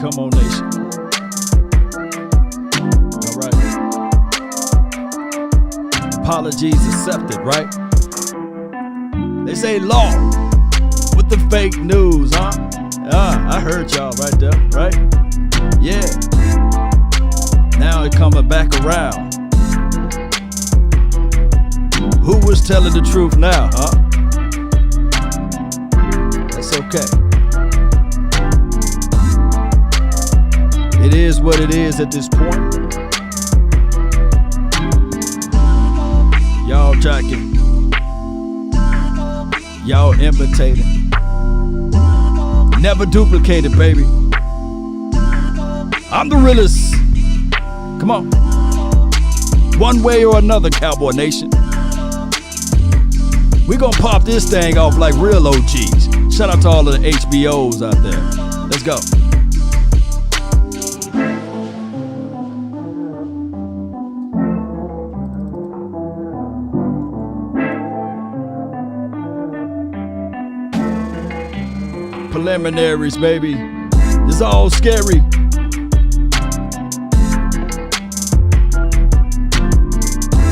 Come on, nation. All right. Apologies accepted, right? They say law with the fake news, huh? I heard y'all right there, right? Yeah. Now it coming back around. Who was telling the truth now, huh? That's okay. It is what it is at this point. Y'all jacking. Y'all imitating. Never duplicated, baby. I'm the realest. Come on. One way or another, Cowboy Nation. We gonna pop this thing off like real OGs. Shout out to all of the HBOs out there. Let's go. Preliminaries, baby. It's all scary.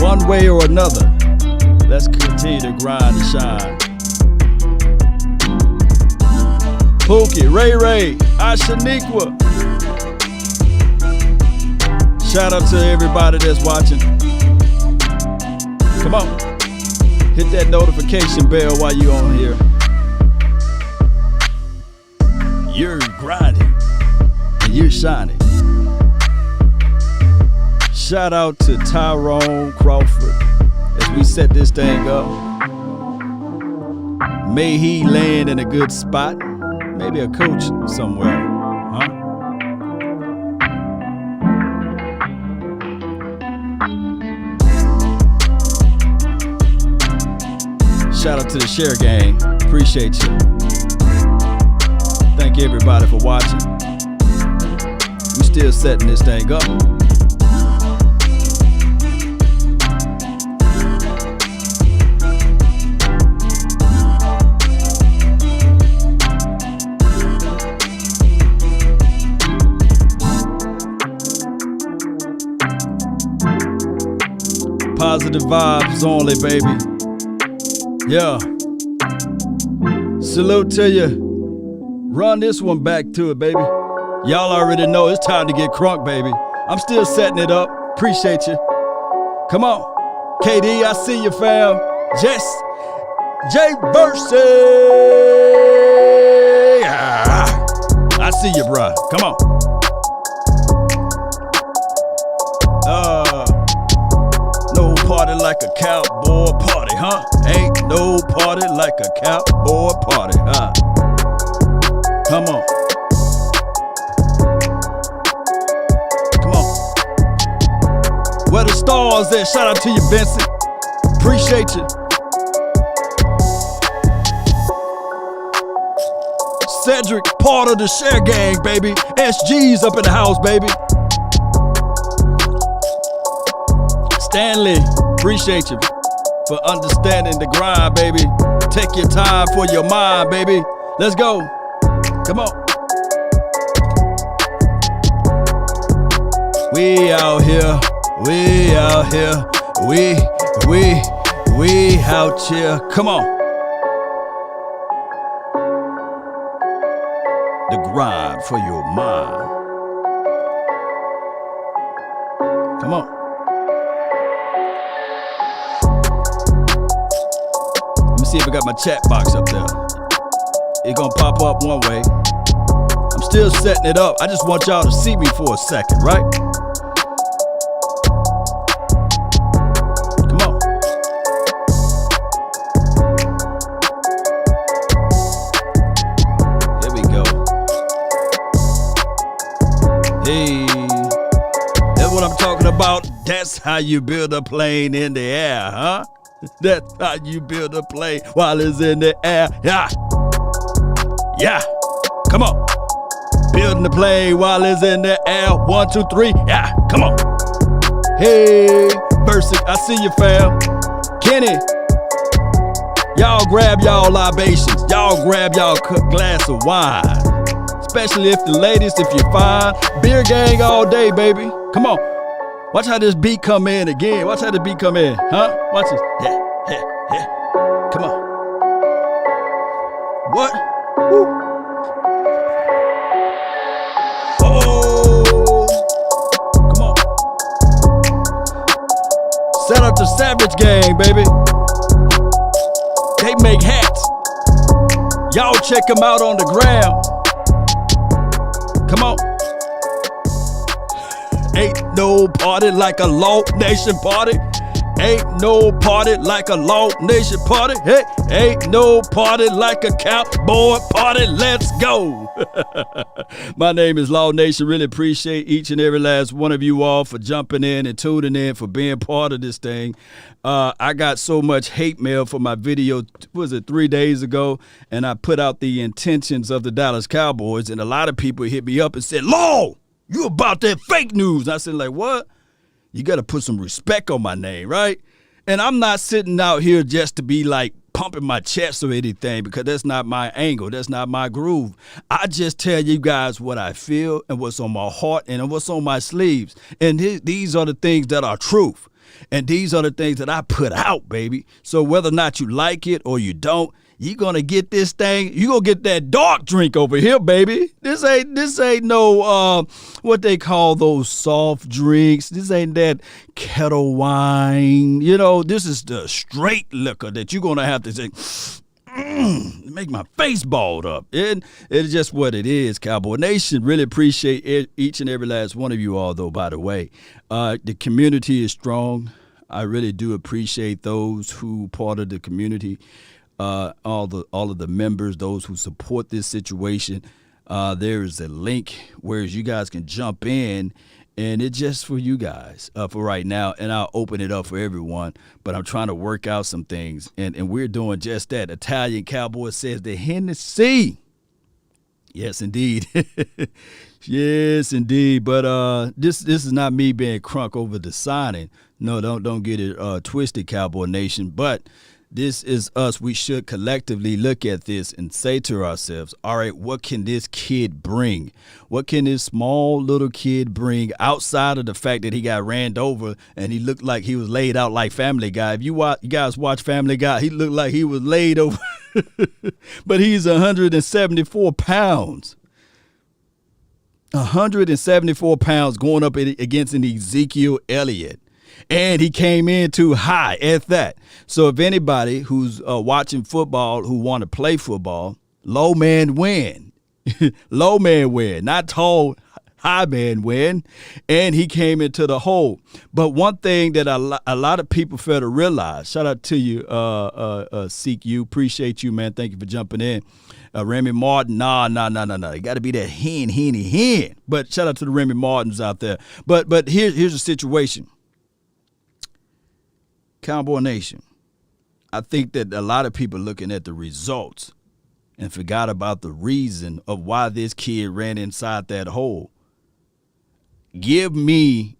One way or another, let's continue to grind and shine. Pookie, Ray Ray, Ashaniqua. Shout out to everybody that's watching. Come on, hit that notification bell while you on here. You're grinding and you're shining. Shout out to Tyrone Crawford as we set this thing up. May he land in a good spot. Maybe a coach somewhere, huh? Shout out to the Share Gang. Appreciate you. Thank everybody for watching. We still setting this thing up. Positive vibes only, baby. Yeah. Salute to you. Run this one back to it, baby. Y'all already know it's time to get crunk, baby. I'm still setting it up. Appreciate you. Come on. KD, I see you, fam. Jess. J Verse. I see you, bruh. Come on. No party like a cowboy party, huh? Ain't no party like a cowboy party, huh? Come on. Come on. Where the stars at? Shout out to you, Vincent. Appreciate you. Cedric, part of the Share Gang, baby. SG's up in the house, baby. Stanley, appreciate you for understanding the grind, baby. Take your time for your mind, baby. Let's go. Come on. We out here. We out here. We out here. Come on. The grind for your mind. Come on. See if I got my chat box up there. It's gonna pop up one way. I'm still setting it up. I just want y'all to see me for a second, right? Come on. Here we go. Hey, that's what I'm talking about. That's how you build a plane in the air, huh? That's how you build a plane while it's in the air. Yeah. Yeah. Come on. Building the plane while it's in the air. 1, 2, 3. Yeah. Come on. Hey, Versic, I see you, fam. Kenny. Y'all grab y'all libations. Y'all grab y'all glass of wine. It's especially if the ladies, if you're fine. Beer gang all day, baby. Come on. Watch how this beat come in again. Watch how the beat come in. Huh? Watch this. Yeah, yeah, yeah. Come on. What? Woo. Oh. Come on. Shout out to Savage Gang, baby. They make hats. Y'all check them out on the ground. Come on. Ain't no party like a Law Nation party. Ain't no party like a Law Nation party. Hey, ain't no party like a cowboy party. Let's go. My name is Law Nation. Really appreciate each and every last one of you all for jumping in and tuning in, for being part of this thing. I got so much hate mail for my video, was it 3 days ago? And I put out the intentions of the Dallas Cowboys, and a lot of people hit me up and said, Law, you about that fake news. I said, like, what? You got to put some respect on my name, right? And I'm not sitting out here just to be like pumping my chest or anything, because that's not my angle. That's not my groove. I just tell you guys what I feel and what's on my heart and what's on my sleeves. And these are the things that are truth. And these are the things that I put out, baby. So whether or not you like it or you don't, you're going to get this thing. You're going to get that dark drink over here, baby. This ain't no, what they call those soft drinks. This ain't that kettle wine. You know, this is the straight liquor that you're going to have to say, make my face balled up. And it's just what it is, Cowboy Nation. Really appreciate each and every last one of you all, though, by the way. The community is strong. I really do appreciate those who part of the community. All of the members, those who support this situation. There is a link where you guys can jump in, and it's just for you guys for right now, and I'll open it up for everyone. But I'm trying to work out some things, and we're doing just that. Italian Cowboy says the Hennessy. Yes, indeed. Yes, indeed. But this is not me being crunk over the signing. No, don't get it twisted, Cowboy Nation. But this is us. We should collectively look at this and say to ourselves, all right, what can this kid bring? What can this small little kid bring outside of the fact that he got ran over and he looked like he was laid out like Family Guy? If you guys watch Family Guy, he looked like he was laid over. But he's 174 pounds. 174 pounds going up against an Ezekiel Elliott. And he came in too high at that. So if anybody who's watching football who want to play football, low man win. Low man win, not tall, high man win. And he came into the hole. But one thing that a lot of people fail to realize, shout out to you, Seek You. Appreciate you, man. Thank you for jumping in. Remy Martin, nah. You got to be that hen. But shout out to the Remy Martins out there. But here's the situation. Cowboy Nation, I think that a lot of people looking at the results and forgot about the reason of why this kid ran inside that hole. Give me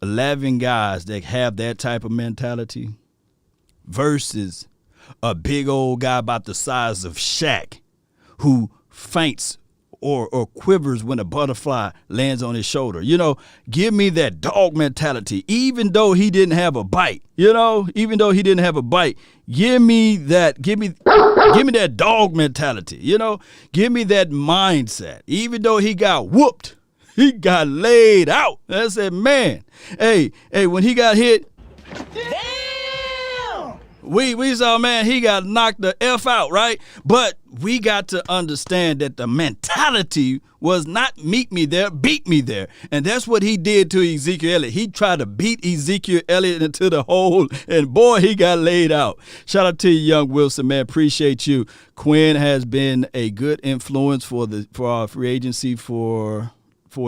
11 guys that have that type of mentality versus a big old guy about the size of Shaq who faints or quivers when a butterfly lands on his shoulder. You know, give me that dog mentality, even though he didn't have a bite. You know, even though he didn't have a bite, give me that dog mentality. You know, give me that mindset. Even though he got whooped, he got laid out. I said, man, hey, when he got hit, we saw, man, he got knocked the F out, right? But we got to understand that the mentality was not meet me there, beat me there. And that's what he did to Ezekiel Elliott. He tried to beat Ezekiel Elliott into the hole, and boy, he got laid out. Shout out to you, Young Wilson, man. Appreciate you. Quinn has been a good influence for our free agency for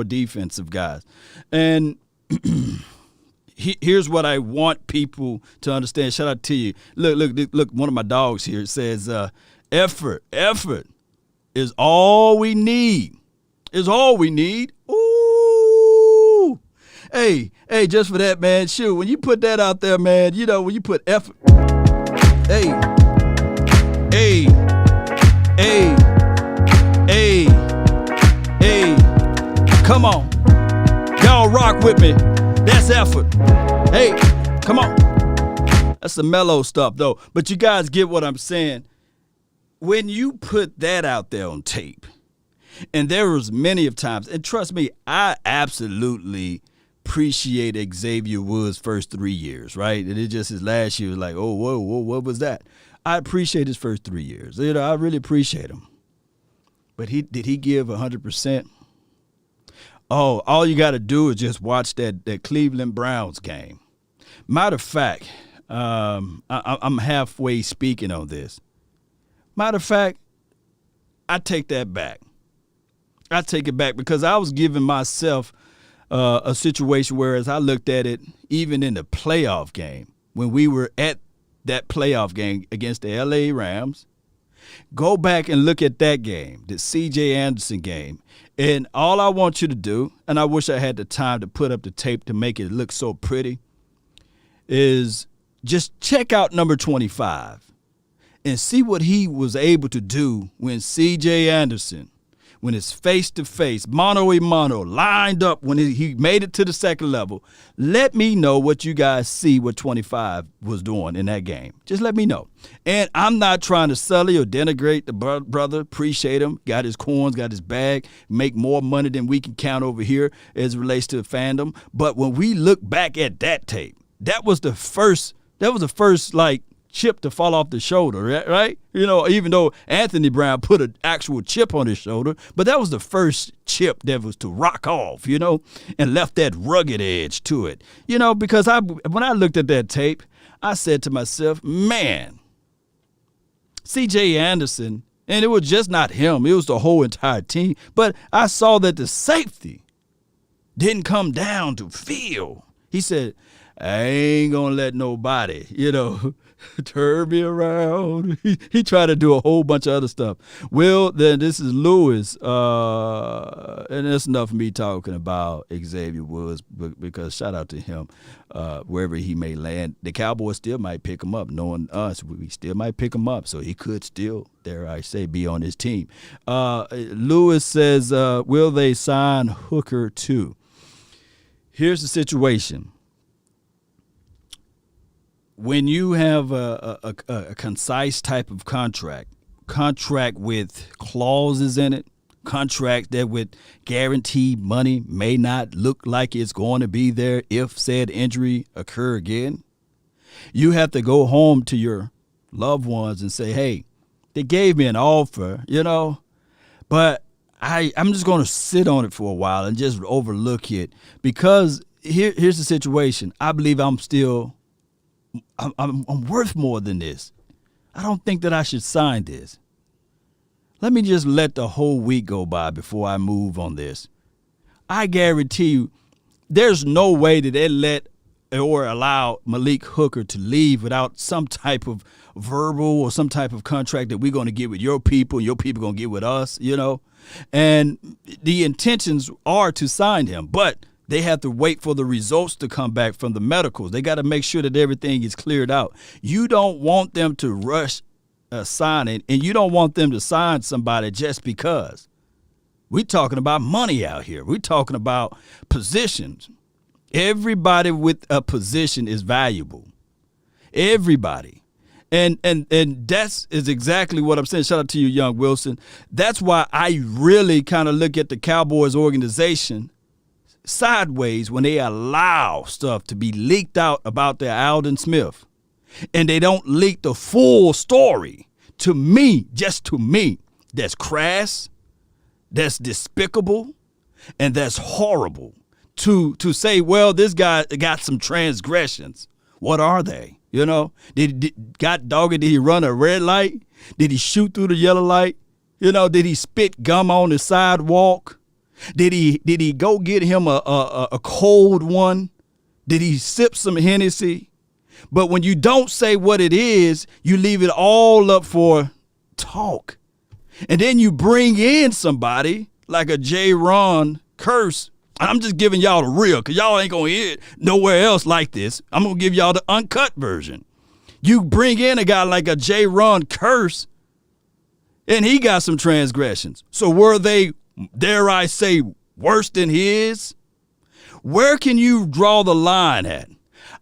defensive guys. And here's what I want people to understand. Shout out to you. Look, one of my dogs here says, effort is all we need. Is all we need. Ooh. Hey, just for that, man, shoot, when you put that out there, man, you know, when you put effort. Hey. rock with me. That's effort. Hey, come on. That's the mellow stuff, though. But you guys get what I'm saying. When you put that out there on tape, and there was many of times, and trust me, I absolutely appreciate Xavier Woods' first 3 years, right? And it just his last year was like, oh, whoa, what was that? I appreciate his first 3 years. You know, I really appreciate him. But did he give 100%? Oh, all you got to do is just watch that Cleveland Browns game. Matter of fact, I'm halfway speaking on this. Matter of fact, I take that back. I take it back because I was giving myself a situation where, as I looked at it, even in the playoff game, when we were at that playoff game against the L.A. Rams, go back and look at that game, the C.J. Anderson game. And all I want you to do, and I wish I had the time to put up the tape to make it look so pretty, is just check out number 25 and see what he was able to do when C.J. Anderson, when it's face-to-face, mano-a-mano, lined up when he made it to the second level. Let me know what you guys see what 25 was doing in that game. Just let me know. And I'm not trying to sully or denigrate the brother. Appreciate him. Got his coins, got his bag, make more money than we can count over here as it relates to fandom. But when we look back at that tape, that was the first like, chip to fall off the shoulder, right? You know, even though Anthony Brown put an actual chip on his shoulder, but that was the first chip that was to rock off, you know, and left that rugged edge to it. You know, because when I looked at that tape, I said to myself, man, C.J. Anderson, and it was just not him, it was the whole entire team, but I saw that the safety didn't come down to feel. He said, I ain't gonna let nobody, you know, turn me around. He tried to do a whole bunch of other stuff. Well, then this is Lewis, and that's enough of me talking about Xavier Woods because shout out to him wherever he may land. The Cowboys still might pick him up. Knowing us, we still might pick him up, so he could still, dare I say, be on his team. Lewis says, will they sign Hooker too? Here's the situation. When you have a concise type of contract with clauses in it, contract that with guaranteed money may not look like it's going to be there if said injury occur again, you have to go home to your loved ones and say, hey, they gave me an offer, you know, but I'm just going to sit on it for a while and just overlook it because here's the situation. I believe I'm worth more than this. I don't think that I should sign this. Let me just let the whole week go by before I move on this. I guarantee you there's no way that they let or allow Malik Hooker to leave without some type of verbal or some type of contract that we're going to get with your people and your people going to get with us, you know. And the intentions are to sign him, but they have to wait for the results to come back from the medicals. They got to make sure that everything is cleared out. You don't want them to rush signing, and you don't want them to sign somebody just because. We're talking about money out here. We're talking about positions. Everybody with a position is valuable. Everybody. And that's is exactly what I'm saying. Shout out to you, Young Wilson. That's why I really kind of look at the Cowboys organization sideways when they allow stuff to be leaked out about their Aldon Smith and they don't leak the full story. To me, just to me, that's crass, that's despicable, and that's horrible to say, well, this guy got some transgressions. What are they? You know, did he run a red light? Did he shoot through the yellow light? You know, did he spit gum on the sidewalk? Did he go get him a cold one? Did he sip some Hennessy? But when you don't say what it is, you leave it all up for talk. And then you bring in somebody like a J. Ron Curse. I'm just giving y'all the real because y'all ain't going to hear it nowhere else like this. I'm going to give y'all the uncut version. You bring in a guy like a J. Ron Curse, and he got some transgressions. So were they, dare I say, worse than his? Where can you draw the line at?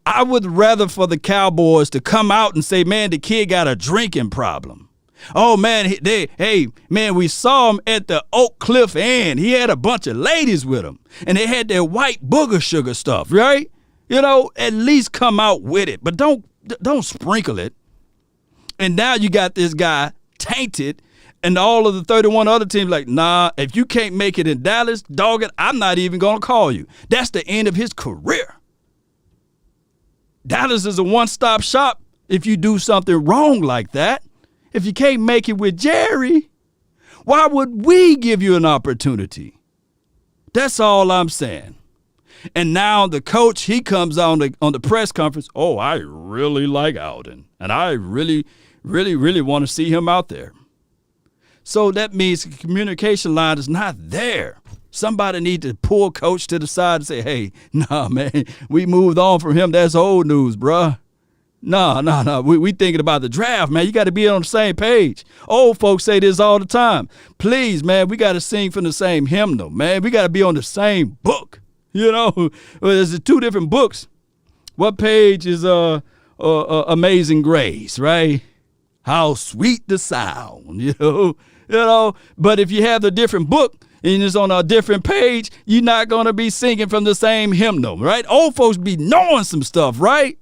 I would rather for the Cowboys to come out and say, man, the kid got a drinking problem. Oh, man, we saw him at the Oak Cliff Inn. He had a bunch of ladies with him, and they had their white booger sugar stuff, right? At least come out with it, but don't sprinkle it. And now you got this guy tainted, and all of the 31 other teams like, nah, if you can't make it in Dallas, dog it, I'm not even going to call you. That's the end of his career. Dallas is a one-stop shop if you do something wrong like that. If you can't make it with Jerry, why would we give you an opportunity? That's all I'm saying. And now the coach, he comes on the press conference. Oh, I really like Alden, and I really, really, really want to see him out there. So that means the communication line is not there. Somebody need to pull coach to the side and say, hey, nah, man, we moved on from him. That's old news, bruh. No. We thinking about the draft, man. You got to be on the same page. Old folks say this all the time. Please, man, we got to sing from the same hymnal, man. We got to be on the same book. There's two different books. What page is Amazing Grace, right? How sweet the sound, But if you have the different book and it's on a different page, you're not going to be singing from the same hymnal, right? Old folks be knowing some stuff, right?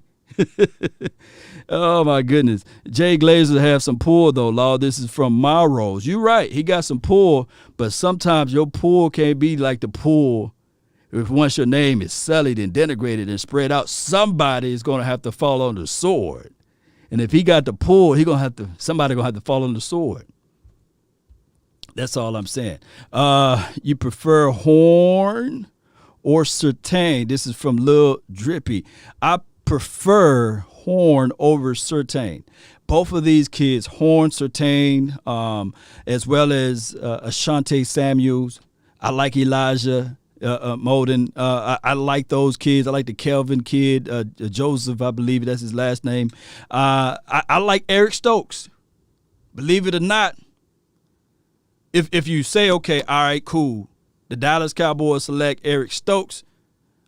Oh, my goodness. Jay Glazer have some pull, though, Law. This is from Marrose. You're right. He got some pull, but sometimes your pull can't be like the pull. If once your name is sullied and denigrated and spread out, somebody is going to have to fall on the sword. And if he got the pull, somebody going to have to fall on the sword. That's all I'm saying. You prefer Horn or Surtain? This is from Lil Drippy. I prefer Horn over Surtain. Both of these kids, Horn, Surtain, as well as Ashanti Samuels. I like Elijah Molden. I like those kids. I like the Kelvin kid, Joseph, I believe that's his last name. I like Eric Stokes. Believe it or not, if you say, okay, all right, cool, the Dallas Cowboys select Eric Stokes,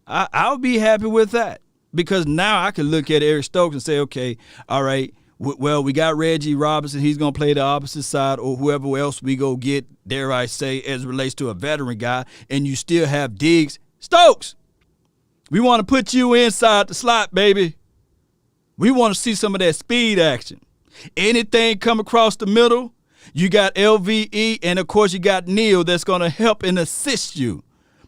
I'll be happy with that. Because now I can look at Eric Stokes and say, okay, all right, well, we got Reggie Robinson. He's going to play the opposite side, or whoever else we go get, dare I say, as it relates to a veteran guy, and you still have Diggs. Stokes, we want to put you inside the slot, baby. We want to see some of that speed action. Anything come across the middle, you got LVE, and, of course, you got Neil that's going to help and assist you.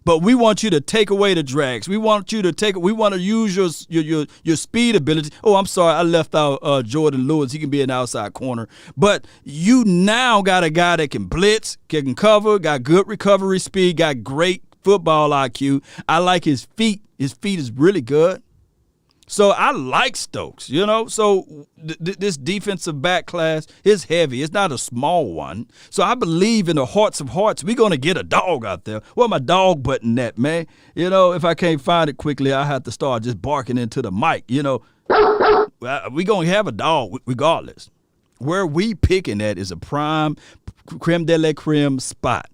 But we want you to take away the drags. We want you to we want to use your speed ability. Oh, I'm sorry, I left out Jordan Lewis. He can be an outside corner. But you now got a guy that can blitz, can cover, got good recovery speed, got great football IQ. I like his feet. His feet is really good. So I like Stokes, So this defensive back class is heavy. It's not a small one. So I believe in the hearts of hearts, we're going to get a dog out there. Where my dog button at, man? If I can't find it quickly, I have to start just barking into the mic, We're going to have a dog regardless. Where we picking at is a prime creme de la creme spot.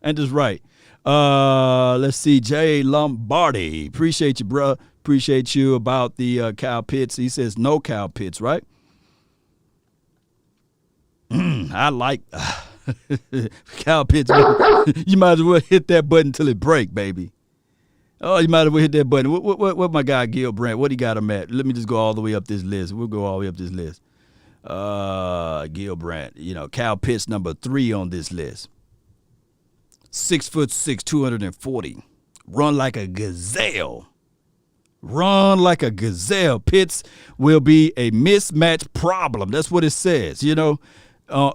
And that's right. Let's see, Jay Lombardi. Appreciate you, bro. Appreciate you about the cow pits. He says no cow pits, right? I like cow pits. You might as well hit that button till it break, baby. Oh, you might as well hit that button. What my guy Gil Brandt, what he got him at? Let me just go all the way up this list. We'll go all the way up this list. Gil Brandt, cow pits number 3 on this list. 6'6", 240. Run like a gazelle. Run like a gazelle. Pitts will be a mismatch problem. That's what it says,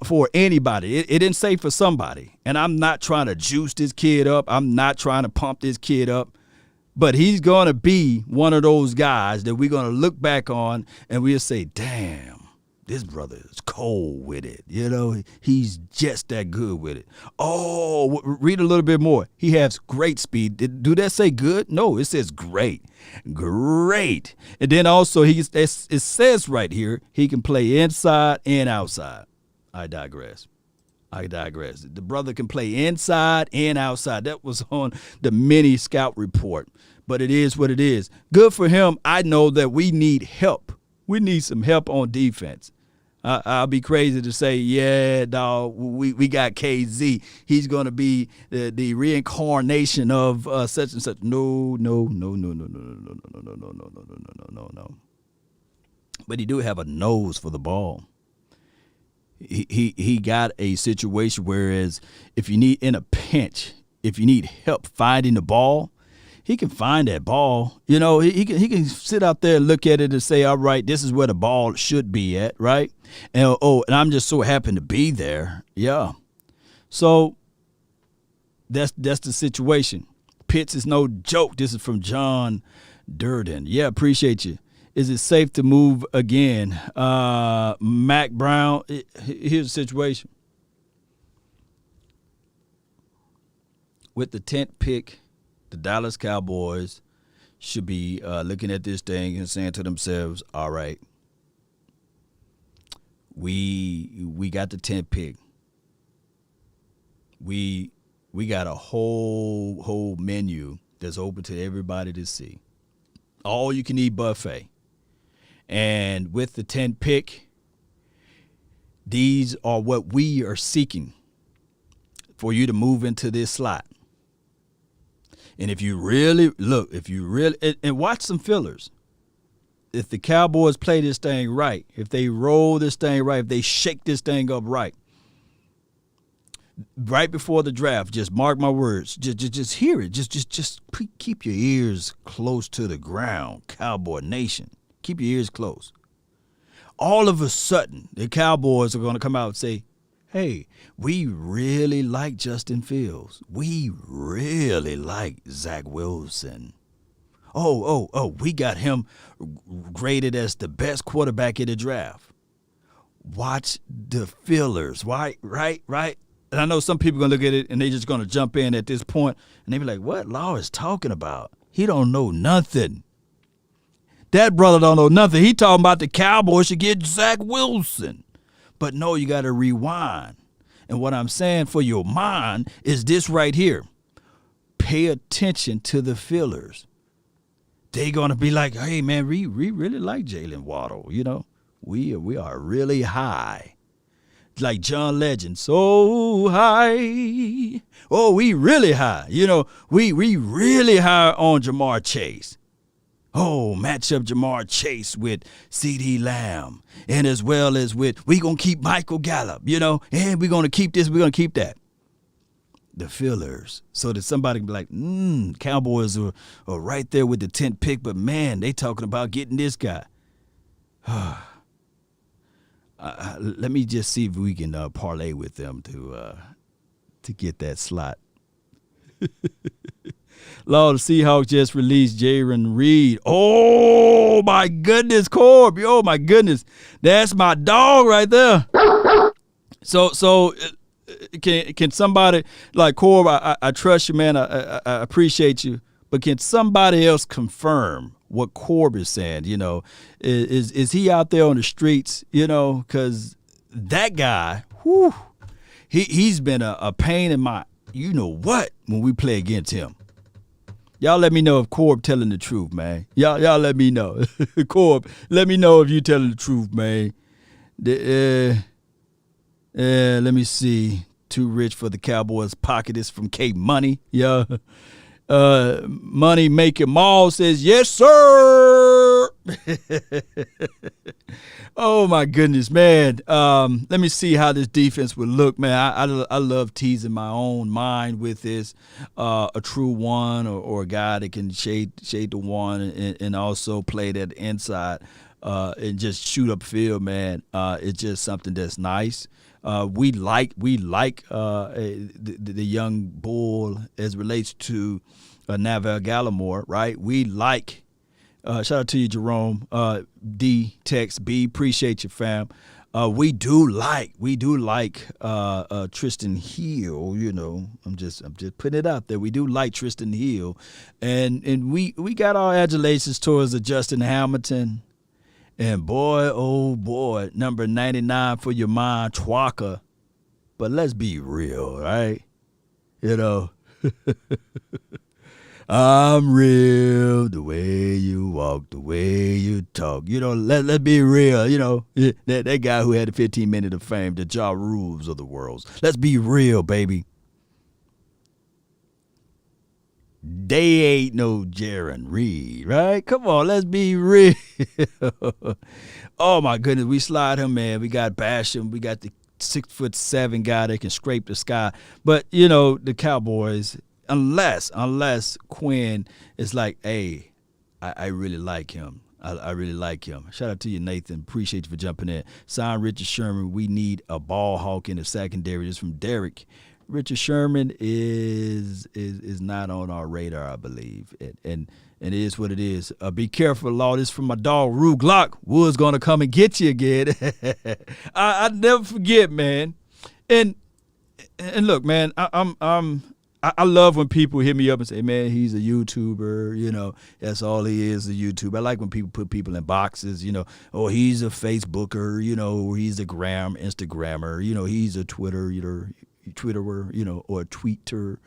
for anybody. It didn't say for somebody. And I'm not trying to juice this kid up. I'm not trying to pump this kid up. But he's going to be one of those guys that we're going to look back on and we'll say, damn, this brother is cold with it. He's just that good with it. Oh, read a little bit more. He has great speed. Do that say good? No, it says great. Great. And then also it says right here, he can play inside and outside. I digress. I digress. The brother can play inside and outside. That was on the mini scout report. But it is what it is. Good for him. I know that we need help. We need some help on defense. I'll be crazy to say, yeah, dog, we got Kazee. He's going to be the reincarnation of such and such. No. But he do have a nose for the ball. He got a situation whereas if you need in a pinch, if you need help finding the ball, he can find that ball. You know, he can sit out there and look at it and say, all right, this is where the ball should be at, right? And and I'm just so happy to be there. Yeah. So that's the situation. Pitts is no joke. This is from John Durden. Yeah, appreciate you. Is it safe to move again? Mac Brown, here's the situation. With the 10th pick, the Dallas Cowboys should be looking at this thing and saying to themselves, all right, we got the 10th pick. We got a whole menu that's open to everybody to see. All you can eat buffet. And with the 10th pick, these are what we are seeking for you to move into this slot. And if you really and watch some fillers. If the Cowboys play this thing right, if they roll this thing right, if they shake this thing up right before the draft, just mark my words, just hear it. Just keep your ears close to the ground, Cowboy Nation. Keep your ears closed. All of a sudden, the Cowboys are going to come out and say, hey, we really like Justin Fields. We really like Zach Wilson. Oh, we got him graded as the best quarterback in the draft. Watch the fillers, right? And I know some people are going to look at it and they're just going to jump in at this point and they be like, what Law is talking about? He don't know nothing. That brother don't know nothing. He talking about the Cowboys should get Zach Wilson. But no, you got to rewind. And what I'm saying for your mind is this right here. Pay attention to the fillers. They going to be like, hey, man, we really like Jalen Waddle. You know, we are really high. Like John Legend, so high. Oh, we really high. You know, we really high on Jamar Chase. Oh, match up Jamar Chase with C.D. Lamb. And as well as we going to keep Michael Gallup, you know, and we're going to keep this, we're going to keep that. The fillers. So that somebody can be like, Cowboys are right there with the 10th pick, but man, they talking about getting this guy. Let me just see if we can parlay with them to get that slot. Lord, the Seahawks just released Jaron Reed. Oh, my goodness, Corb. Oh, my goodness. That's my dog right there. So can somebody, like Corb, I trust you, man. I appreciate you. But can somebody else confirm what Corb is saying? You know, is he out there on the streets? You know, because that guy, he's been a pain in my, you know what, when we play against him. Y'all let me know if Corb telling the truth, man. Y'all let me know. Corb, let me know if you telling the truth, man. Let me see. Too rich for the Cowboys pocket is from K Money. Yeah. Money Making Mall says, yes, sir. Oh, my goodness, man. Let me see how this defense would look, man. I love teasing my own mind with this. A true one or a guy that can shade the one and also play that inside and just shoot up field, man. It's just something that's nice. We like the young bull as relates to Neville Gallimore, right? We like. Shout out to you, Jerome. D text B, appreciate you, fam. We do like Tristan Hill. You know, I'm just putting it out there. We do like Tristan Hill, and we got our adulations towards Justin Hamilton. And boy, oh boy, number 99 for your mind, Twaka. But let's be real, right? You know, I'm real the way you walk, the way you talk. You know, let's be real. You know, that guy who had the 15 minute of fame, the Ja Rules of the world. Let's be real, baby. They ain't no Jaron Reed, right? Come on, let's be real. Oh my goodness, we slide him, man. We got Basham. We got the 6'7" guy that can scrape the sky. But you know, the Cowboys, unless Quinn is like, hey, I really like him. I really like him. Shout out to you, Nathan. Appreciate you for jumping in. Sign Richard Sherman. We need a ball hawk in the secondary. This is from Derek. Richard Sherman is not on our radar, I believe, and it is what it is. Be careful, Law. This is from my dog, Rue Glock. Wood's gonna come and get you again. I never forget, man. And look, man, I love when people hit me up and say, man, he's a YouTuber. You know, that's all he is, a YouTuber. I like when people put people in boxes. You know, oh, he's a Facebooker. You know, or he's a Instagrammer. You know, he's a Twitterer, you know, or a tweeter,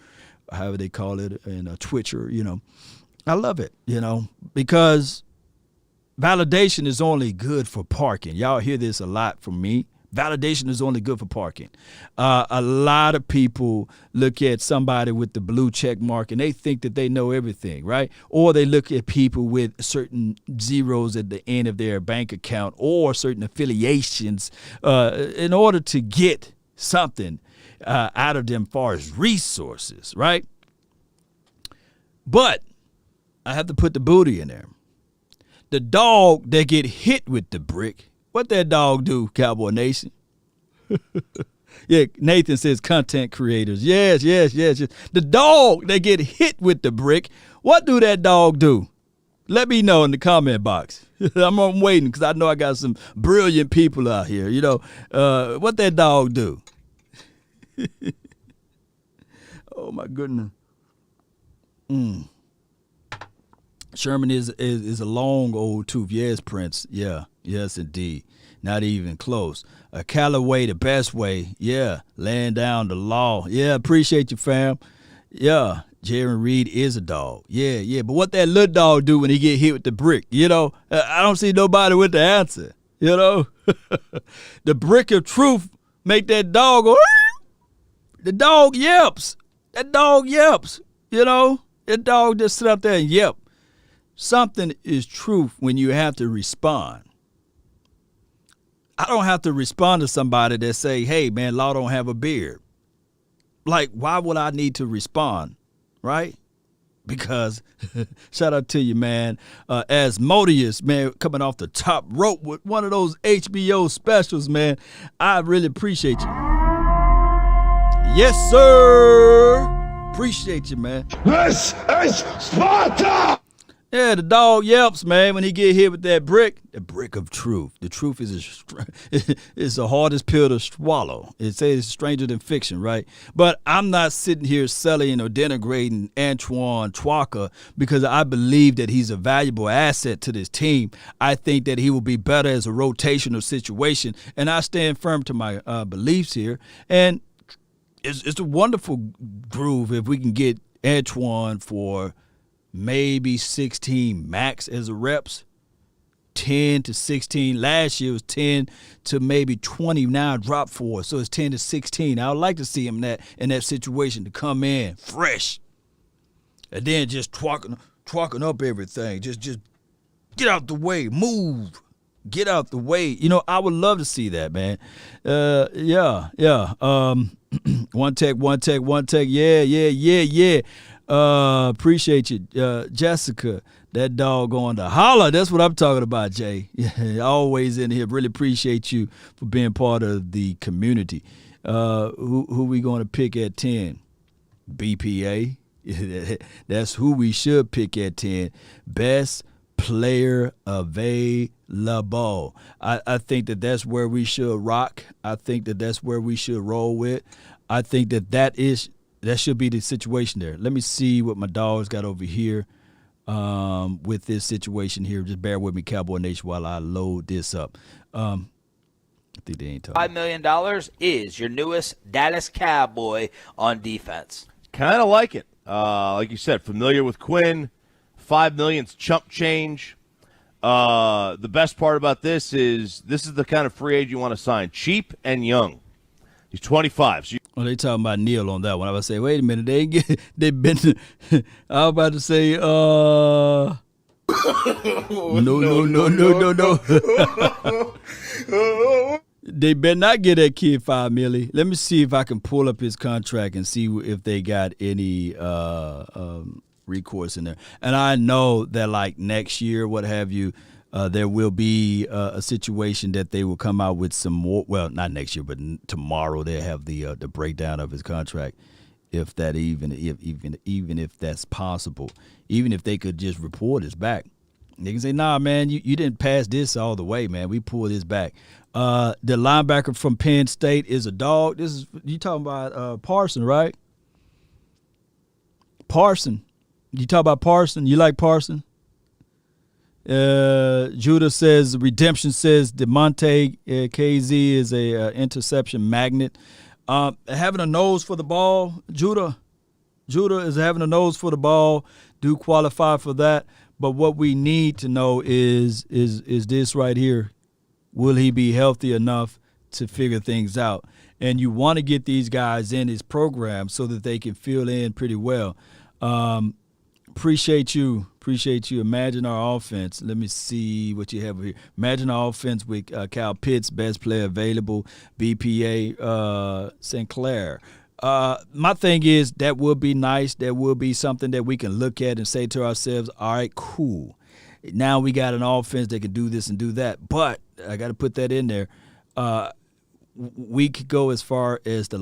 however they call it, and a Twitcher, you know. I love it, you know, because validation is only good for parking. Y'all hear this a lot from me. Validation is only good for parking. A lot of people look at somebody with the blue check mark and they think that they know everything, right? Or they look at people with certain zeros at the end of their bank account or certain affiliations in order to get something out of them far as resources, right? But I have to put the booty in there. The dog that get hit with the brick, what that dog do, Cowboy Nation? Yeah, Nathan says content creators. Yes. The dog that get hit with the brick, what do that dog do? Let me know in the comment box. I'm waiting because I know I got some brilliant people out here. You know, what that dog do? Oh my goodness. Sherman is a long old tooth. Yes, Prince. Yeah. Yes, indeed. Not even close. Callaway the best way. Yeah. Laying down the law. Yeah. Appreciate you, fam. Yeah. Jaron Reed is a dog. Yeah. But what that little dog do when he get hit with the brick? You know, I don't see nobody with the answer. You know, the brick of truth make that dog go. The dog yelps. That dog yelps. You know, that dog just sit up there and yelp. Something is truth when you have to respond. I don't have to respond to somebody that say, hey, man, Law don't have a beard. Like, why would I need to respond, right? Because, shout out to you, man, Asmodeus, man, coming off the top rope with one of those HBO specials, man. I really appreciate you. Yes, sir. Appreciate you, man. This is Sparta! Yeah, the dog yelps, man, when he get hit with that brick. The brick of truth. The truth is the hardest pill to swallow. It says it's stranger than fiction, right? But I'm not sitting here selling or denigrating Antoine Chwaka because I believe that he's a valuable asset to this team. I think that he will be better as a rotational situation, and I stand firm to my beliefs here. And it's a wonderful groove if we can get Antoine for maybe 16 max as a reps, 10 to 16. Last year was 10 to maybe 20. Now drop 4, so it's 10 to 16. I would like to see him in that situation to come in fresh, and then just twalking up everything. Just get out the way, move, get out the way. You know, I would love to see that, man. Yeah. One tech. Yeah. Appreciate you, Jessica. That dog going to holler. That's what I'm talking about, Jay. Always in here. Really appreciate you for being part of the community. Who we going to pick at 10? BPA. That's who we should pick at 10. Best player available. I think that's where we should rock. I think that's where we should roll with. I think that should be the situation there. Let me see what my dog's got over here with this situation here. Just bear with me, Cowboy Nation, while I load this up. I think they ain't talking. $5 million is your newest Dallas Cowboy on defense. Kind of like it. Like you said, familiar with Quinn. $5 million's chump change. The best part about this is the kind of free agent you want to sign. Cheap and young. He's 25. So well, they talking about Neil on that one. I was say, wait a minute, they've been. I was about to say, no. They better not get that kid $5 million. Let me see if I can pull up his contract and see if they got any recourse in there. And I know that like next year, what have you, there will be a situation that they will come out with some more. Well, not next year, but tomorrow they'll have the breakdown of his contract. If that even if that's possible, even if they could just report his back, they can say, "Nah, man, you didn't pass this all the way, man. We pulled this back." The linebacker from Penn State is a dog. This is you talking about Parson, right? Parson. You talk about Parson. You like Parson? Judah says Redemption says Damontae Kazee is a interception magnet. Having a nose for the ball, Judah is having a nose for the ball. Do qualify for that. But what we need to know is this right here. Will he be healthy enough to figure things out? And you want to get these guys in his program so that they can fill in pretty well. Appreciate you. Imagine our offense. Let me see what you have here. Imagine our offense with Kyle Pitts, best player available, BPA Sinclair. My thing is that would be nice. That will be something that we can look at and say to ourselves, all right, cool. Now we got an offense that can do this and do that. But I got to put that in there. We could go as far as the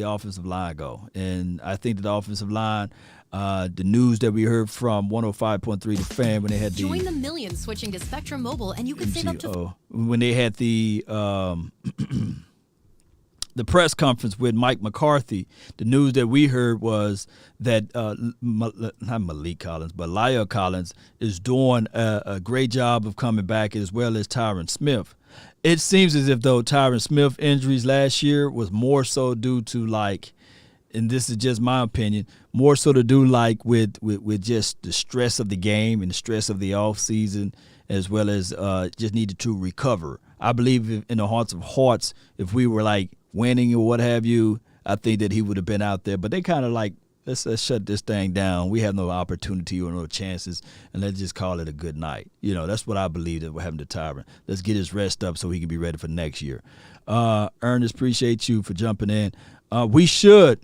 offensive line go. And I think that the offensive line, the news that we heard from 105.3 The Fan when they had Join the millions switching to Spectrum Mobile, and you can save up to when they had the the press conference with Mike McCarthy, the news that we heard was that not Malik Collins, but Lyle Collins is doing a great job of coming back, as well as Tyron Smith. It seems as if though Tyron Smith injuries last year was more so due to like, and this is just my opinion, more so to do like with just the stress of the game and the stress of the off season, as well as just needed to recover. I believe in the hearts of hearts, if we were like winning or what have you, I think that he would have been out there. But they kind of like, let's shut this thing down. We have no opportunity or no chances, and let's just call it a good night. You know, that's what I believe that we're having to Tyron. Let's get his rest up so he can be ready for next year. Ernest, appreciate you for jumping in. We should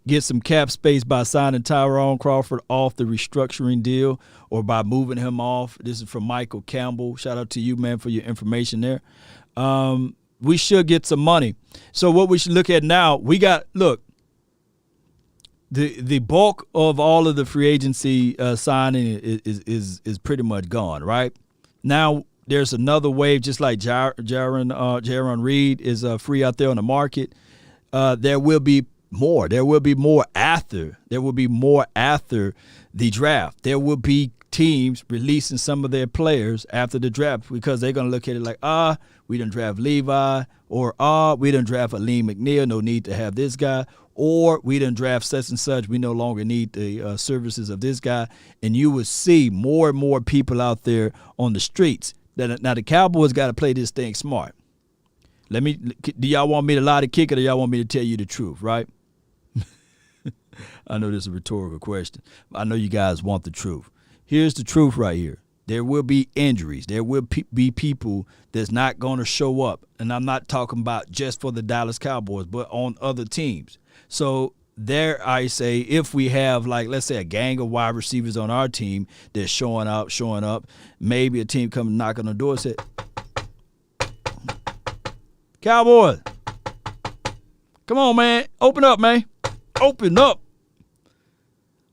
get some cap space by signing Tyrone Crawford off the restructuring deal or by moving him off. This is from Michael Campbell. Shout out to you, man, for your information there. We should get some money. So what we should look at now, the bulk of all of the free agency signing is pretty much gone, right? Now there's another wave, just like Jaron Reed is free out there on the market. There will be more. There will be more after. There will be more after the draft. There will be teams releasing some of their players after the draft because they're going to look at it like, we done draft Levi, or we done draft Aleem McNeil, no need to have this guy, or we done draft such and such, we no longer need the services of this guy. And you will see more and more people out there on the streets. Now the Cowboys got to play this thing smart. Do y'all want me to lie to kick it, or y'all want me to tell you the truth, right? I know this is a rhetorical question. I know you guys want the truth. Here's the truth right here. There will be injuries. There will be people that's not going to show up. And I'm not talking about just for the Dallas Cowboys, but on other teams. So there I say, if we have, like, let's say a gang of wide receivers on our team that's showing up, maybe a team come knock on the door and say, Cowboys, come on, man. Open up, man. Open up.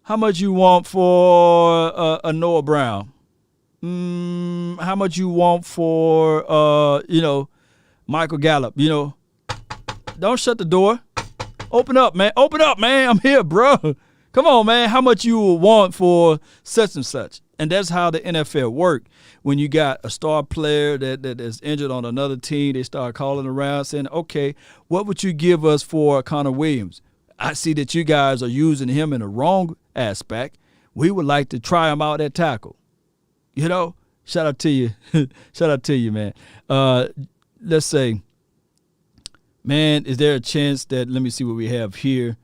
How much you want for a Noah Brown? How much you want for, Michael Gallup? Don't shut the door. Open up, man. Open up, man. I'm here, bro. Come on, man. How much you want for such and such? that's how the NFL work. When you got a star player that is injured on another team, they start calling around saying, okay, what would you give us for Connor Williams? I see that you guys are using him in the wrong aspect. We would like to try him out at tackle. You know, shout out to you. Shout out to you, man. Let's say, man, is there a chance that, let me see what we have here.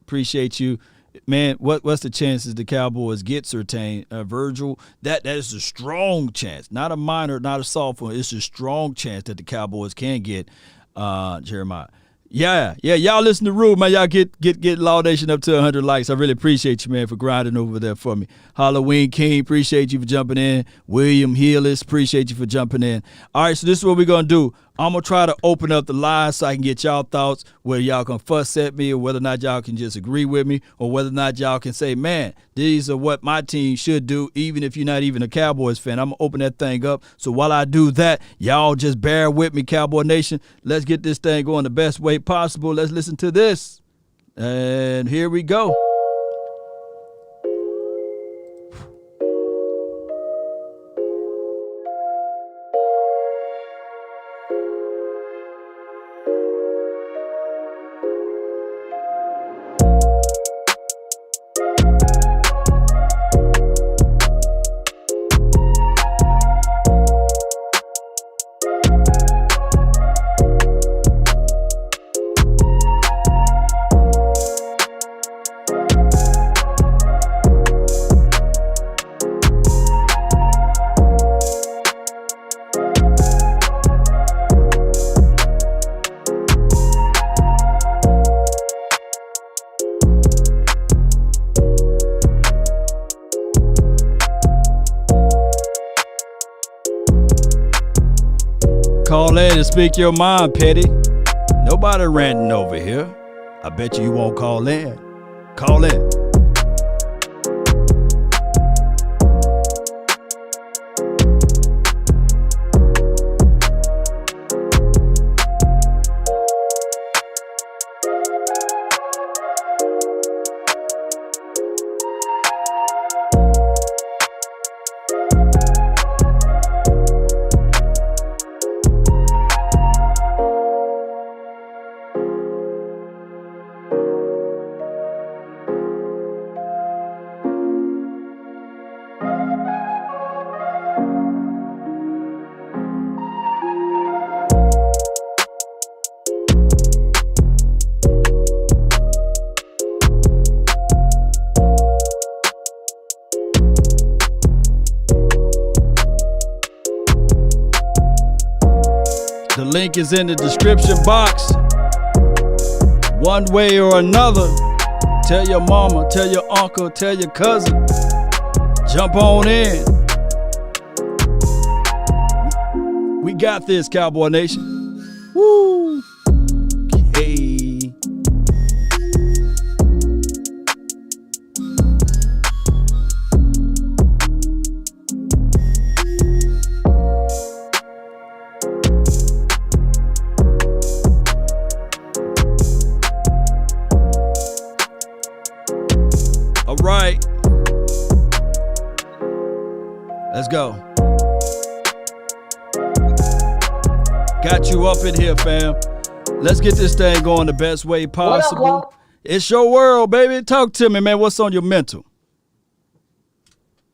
Appreciate you. Man, what's the chances the Cowboys get Surtain? Virgil, that is a strong chance. Not a minor, not a sophomore. It's a strong chance that the Cowboys can get Jeremiah. Yeah, y'all listen to Rube, man. Y'all get Laudation up to 100 likes. I really appreciate you, man, for grinding over there for me. Halloween King, appreciate you for jumping in. William Healis, appreciate you for jumping in. All right, so this is what we're going to do. I'm going to try to open up the line so I can get y'all thoughts, whether y'all can fuss at me or whether or not y'all can just agree with me or whether or not y'all can say, man, these are what my team should do, even if you're not even a Cowboys fan. I'm going to open that thing up. So while I do that, y'all just bear with me, Cowboy Nation. Let's get this thing going the best way possible. Let's listen to this. And here we go. Call in and speak your mind, Petty. Nobody ranting over here. I bet you won't call in. Call in. The link is in the description box. One way or another, tell your mama, tell your uncle, tell your cousin. Jump on in. We got this, Cowboy Nation. Woo! Hey. All right. Let's go. Got you up in here, fam. Let's get this thing going the best way possible. What up, it's your world, baby. Talk to me, man. What's on your mental?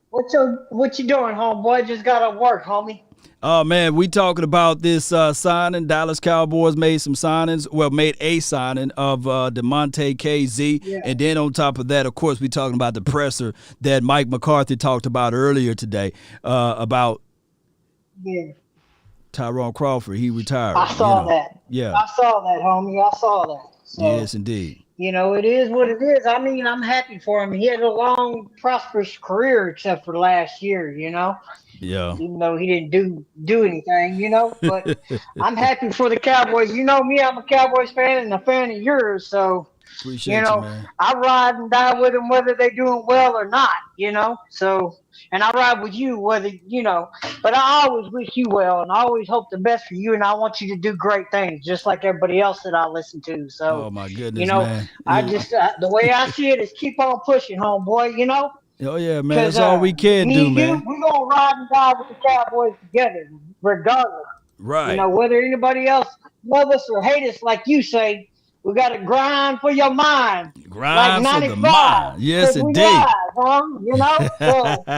what you doing, homeboy? Just got to work, homie. Oh, man, we talking about this signing. Dallas Cowboys made some signings. Well, made a signing of Damontae, Kazee. Yeah. And then on top of that, of course, we talking about the presser that Mike McCarthy talked about earlier today about Yeah, Tyrone Crawford. He retired. I saw that. Yeah. I saw that, homie. I saw that. So, Yes, indeed. you know, it is what it is. I mean, I'm happy for him. He had a long, prosperous career except for last year, you know, Yeah. even though he didn't do anything, you know. But I'm happy for the Cowboys. You know me, I'm a Cowboys fan and a fan of yours. So, Appreciate you know, man. I ride and die with them whether they're doing well or not, you know. So, and I ride with you whether, you know, but I always wish you well and I always hope the best for you and I want you to do great things just like everybody else that I listen to. So, Oh, my goodness, you know, man. I just, the way I see it is keep on pushing, homeboy, you know. Oh yeah, man. That's all we can do, man. We're gonna ride and die with the Cowboys together, regardless. Right. Whether anybody else love us or hate us, like you say, we got to grind for your mind, like Grind for the 95, mind. Yes, because we indeed. live, So,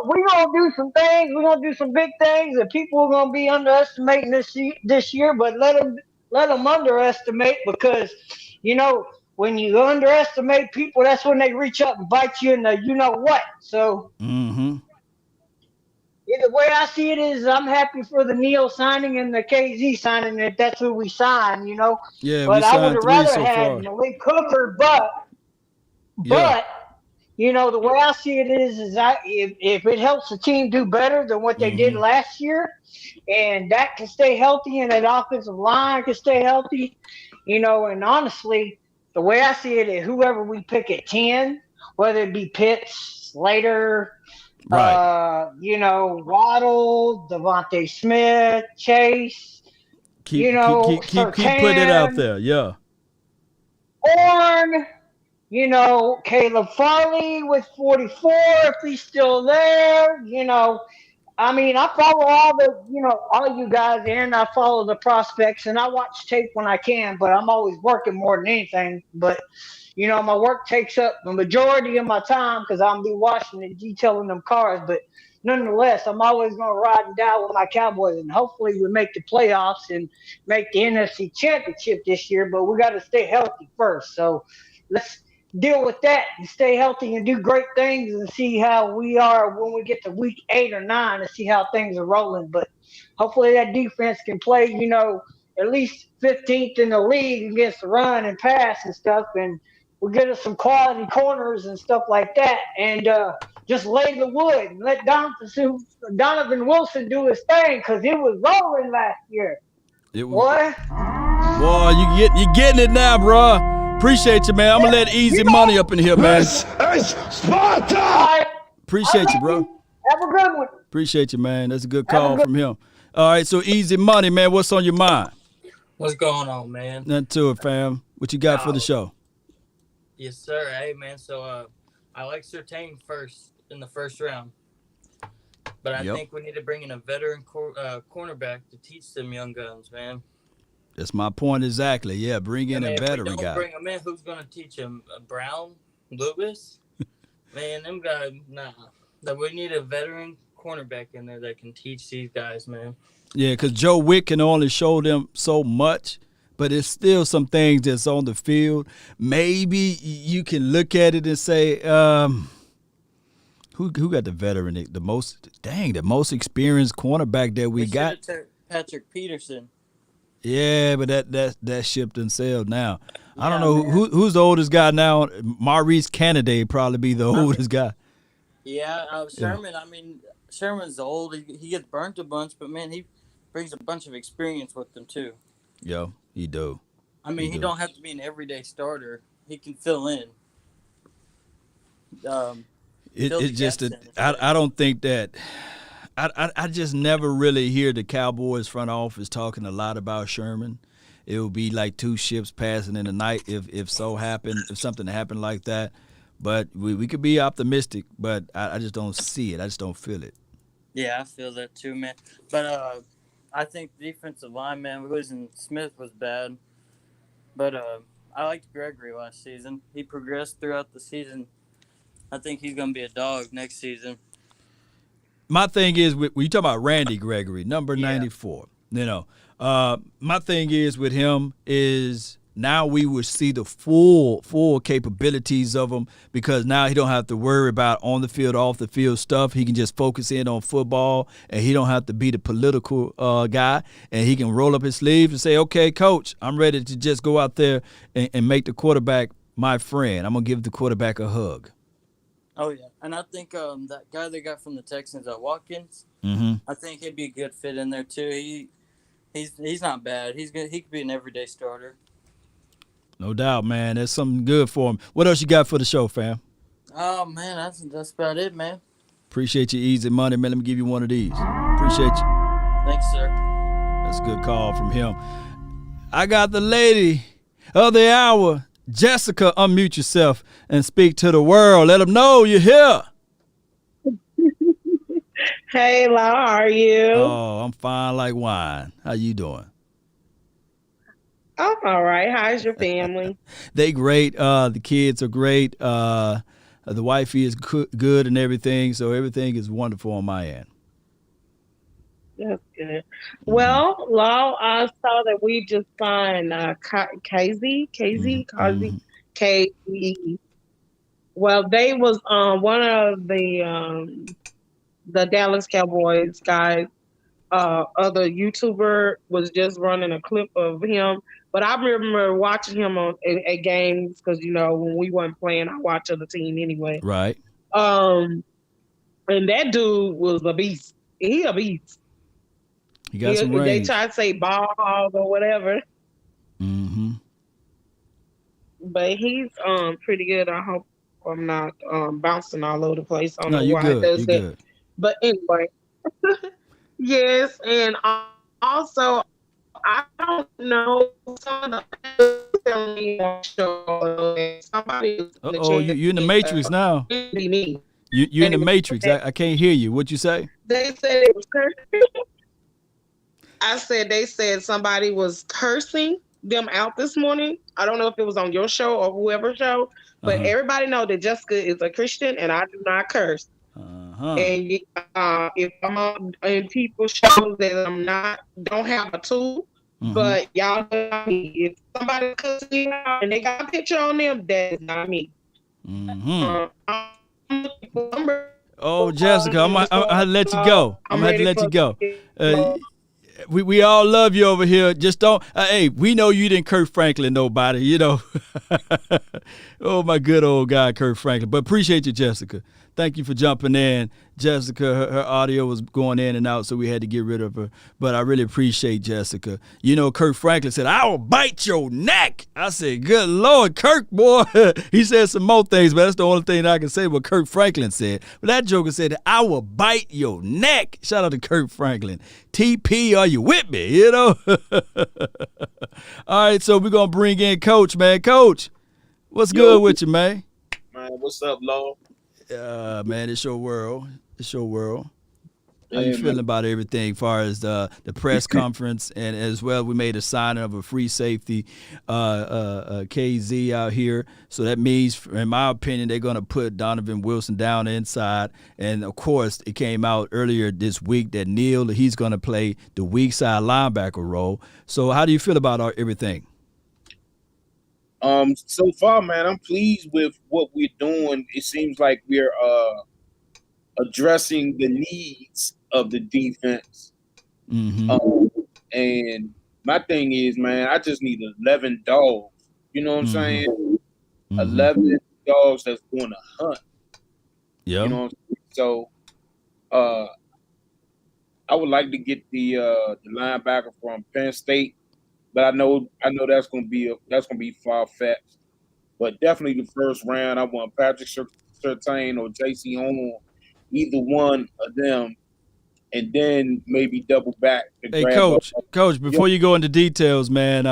we're gonna do some things. We're gonna do some big things, and people are gonna be underestimating this year. But let them underestimate, because you know when you underestimate people, that's when they reach up and bite you in the you know what. So. Mm-hmm. The way I see it is, I'm happy for the Neil signing and the KZ signing. If that's who we sign, Yeah, we But I would signed have 3 rather so had far. Malik Hooker. But Yeah. but the way I see it is if it helps the team do better than what they did Mm-hmm. last year, and that can stay healthy, and that offensive line can stay healthy, And honestly, the way I see it is, whoever we pick at 10, whether it be Pitts, Slater. Right. Waddle, Devontae Smith, Chase, Keep putting it out Sertan, there. Yeah. Horn, Caleb Farley with 44 if he's still there. I follow all you guys, and I follow the prospects, and I watch tape when I can, but I'm always working more than anything. But, my work takes up the majority of my time because I'm be washing and detailing them cars. But nonetheless, I'm always going to ride and die with my Cowboys, and hopefully we make the playoffs and make the NFC Championship this year. But we got to stay healthy first. So let's deal with that and stay healthy and do great things, and see how we are when we get to week 8 or 9 and see how things are rolling. But hopefully that defense can play, at least 15th in the league against the run and pass and stuff. And we'll get us some quality corners and stuff like that. And just lay the wood and let Donovan Wilson do his thing, because it was rolling last year. It was. Boy, you getting it now, bro. Appreciate you, man. I'm gonna let Easy Money up in here, man. This is Sparta! Right. Appreciate you, bro. Have a good one. Appreciate you, man. That's a good call from him. All right, so Easy Money, man. What's on your mind? What's going on, man? Nothing to it, fam. What you got for the show? Yes, sir. Hey, man. So, I like Surtain in the first round, but I think we need to bring in a veteran cornerback to teach them young guns, man. That's my point exactly. Yeah, bring in a veteran if we don't guy. bring him in, who's going to teach him? Brown, Lewis, man. Them guys, nah. We need a veteran cornerback in there that can teach these guys, man. Yeah, because Joe Wick can only show them so much, but it's still some things that's on the field. Maybe you can look at it and say, who got the veteran, the most experienced cornerback that we got? Patrick Peterson. Yeah, but that ship done sailed now. I don't know who's the oldest guy now. Maurice Canady probably be the oldest guy. Yeah, Sherman. Yeah. I mean, Sherman's old. He gets burnt a bunch, but man, he brings a bunch of experience with him too. Yo, he do. I mean, he don't have to be an everyday starter. He can fill in. It's just that I don't think that. I just never really hear the Cowboys front office talking a lot about Sherman. It would be like two ships passing in the night if something happened like that. But we could be optimistic, but I just don't see it. I just don't feel it. Yeah, I feel that too, man. But I think the defensive line, man, losing Smith was bad. But I liked Gregory last season. He progressed throughout the season. I think he's going to be a dog next season. My thing is, when you talk about Randy Gregory, number 94, my thing is with him is now we will see the full capabilities of him, because now he don't have to worry about on the field, off the field stuff. He can just focus in on football, and he don't have to be the political guy, and he can roll up his sleeves and say, okay, coach, I'm ready to just go out there and make the quarterback my friend. I'm going to give the quarterback a hug. Oh, yeah. And I think that guy they got from the Texans, Watkins, I think he'd be a good fit in there, too. He's not bad. He could be an everyday starter. No doubt, man. That's something good for him. What else you got for the show, fam? Oh, man, that's about it, man. Appreciate you, Easy Money, man. Let me give you one of these. Appreciate you. Thanks, sir. That's a good call from him. I got the lady of the hour, Jessica, unmute yourself and speak to the world. Let them know you're here. Hey, Lau, how are you? Oh, I'm fine like wine. How you doing? I'm all right. How's your family? They great. The kids are great. The wifey is good and everything. So everything is wonderful on my end. That's good. Well, Lau, I saw that we just signed Kazee, K-E. Well, they was one of the Dallas Cowboys guys. Other YouTuber was just running a clip of him. But I remember watching him at games because when we weren't playing, I watch other team anyway. Right. And that dude was a beast. He a beast. He got some range. They try to say ball hog or whatever. Mm-hmm. But he's pretty good. I hope I'm not bouncing all over the place. I don't No, know you why good. it does You that. good. But anyway, yes, and also I don't know some of the somebody. Uh-oh, you in the Matrix now. Be me. You in the Matrix. I can't hear you. What'd you say? They said it was cursing. I said they said somebody was cursing them out this morning. I don't know if it was on your show or whoever's show, but everybody know that Jessica is a Christian and I do not curse. And if I'm on in people's shows that don't have a tool, but y'all know me. If somebody cussing me out and they got a picture on them, that is not me. Oh, Jessica, I'm gonna let you go. I'm gonna let you go. We all love you over here. Just don't. Hey, we know you didn't Kurt Franklin nobody. Oh, my good old guy, Kurt Franklin. But appreciate you, Jessica. Thank you for jumping in. Jessica, her audio was going in and out, so we had to get rid of her. But I really appreciate Jessica. Kurt Franklin said, "I will bite your neck." I said, "Good Lord, Kirk, boy." He said some more things, but that's the only thing I can say what Kurt Franklin said. But that joker said, "I will bite your neck." Shout out to Kurt Franklin. TP, are you with me? All right, so we're going to bring in Coach, man. Coach, what's good with you, man? Man, what's up, Law? Man, it's your world. It's your world. How Yeah, you feeling about everything as far as the press conference, and as well we made a signing of a free safety, Kazee out here. So that means, in my opinion, they're going to put Donovan Wilson down inside. And, of course, it came out earlier this week that he's going to play the weak side linebacker role. So how do you feel about everything? So far, man, I'm pleased with what we're doing. It seems like we're addressing the needs of the defense. And my thing is, man, I just need 11 dogs. You know what I'm saying? 11 dogs that's going to hunt. Yeah. You know what I'm saying? So, I would like to get the linebacker from Penn State, but I know that's gonna be far fetched. But definitely the first round, I want Patrick Surtain or J.C. Horn, either one of them, and then maybe double back to Hey, grab Coach, before you go into details, man,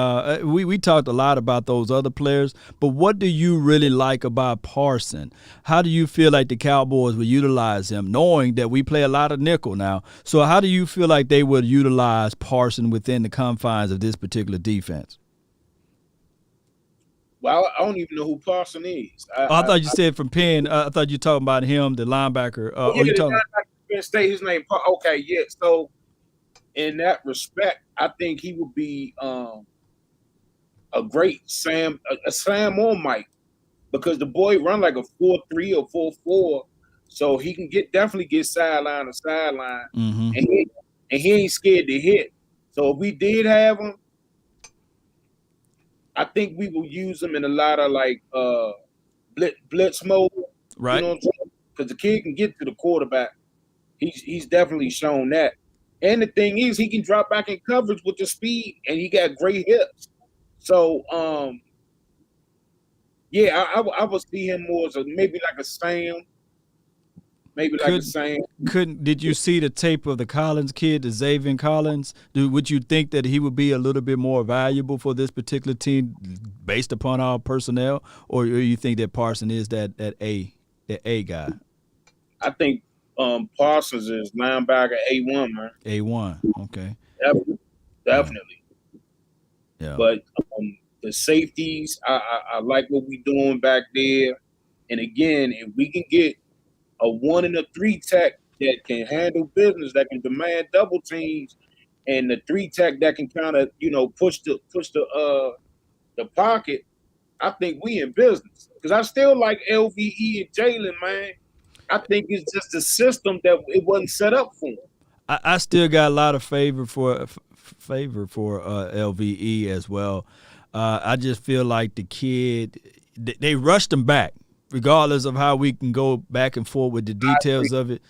we talked a lot about those other players, but what do you really like about Parson? How do you feel like the Cowboys will utilize him, knowing that we play a lot of nickel now? So how do you feel like they would utilize Parson within the confines of this particular defense? Well, I don't even know who Parson is. I thought you said from Penn. I thought you were talking about him, the linebacker. The linebacker Penn State, his name. Okay, yeah. So in that respect, I think he would be a great Sam or Mike, because the boy run like a 4.3 or 4.4, so he can definitely get sideline to sideline, and he ain't scared to hit. So if we did have him, I think we will use him in a lot of like blitz mode, right? You know what I'm saying? Because the kid can get to the quarterback. He's definitely shown that. And the thing is, he can drop back in coverage with the speed, and he got great hips. So, I would see him more as maybe like a Sam maybe like the same. Did you see the tape of the Collins kid, the Xavier Collins? Would you think that he would be a little bit more valuable for this particular team based upon our personnel, or you think that Parson is that A guy? I think Parsons is linebacker A1, man. A1, okay. Definitely. Yeah. But the safeties, I like what we doing back there. And again, if we can get a 1 and a 3 tech that can handle business, that can demand double teams, and the 3 tech that can kind of, push the pocket, I think we in business. Because I still like LVE and Jalen, man. I think it's just a system that it wasn't set up for him. I still got a lot of favor for LVE as well. I just feel like the kid, they rushed him back, regardless of how we can go back and forth with the details of it.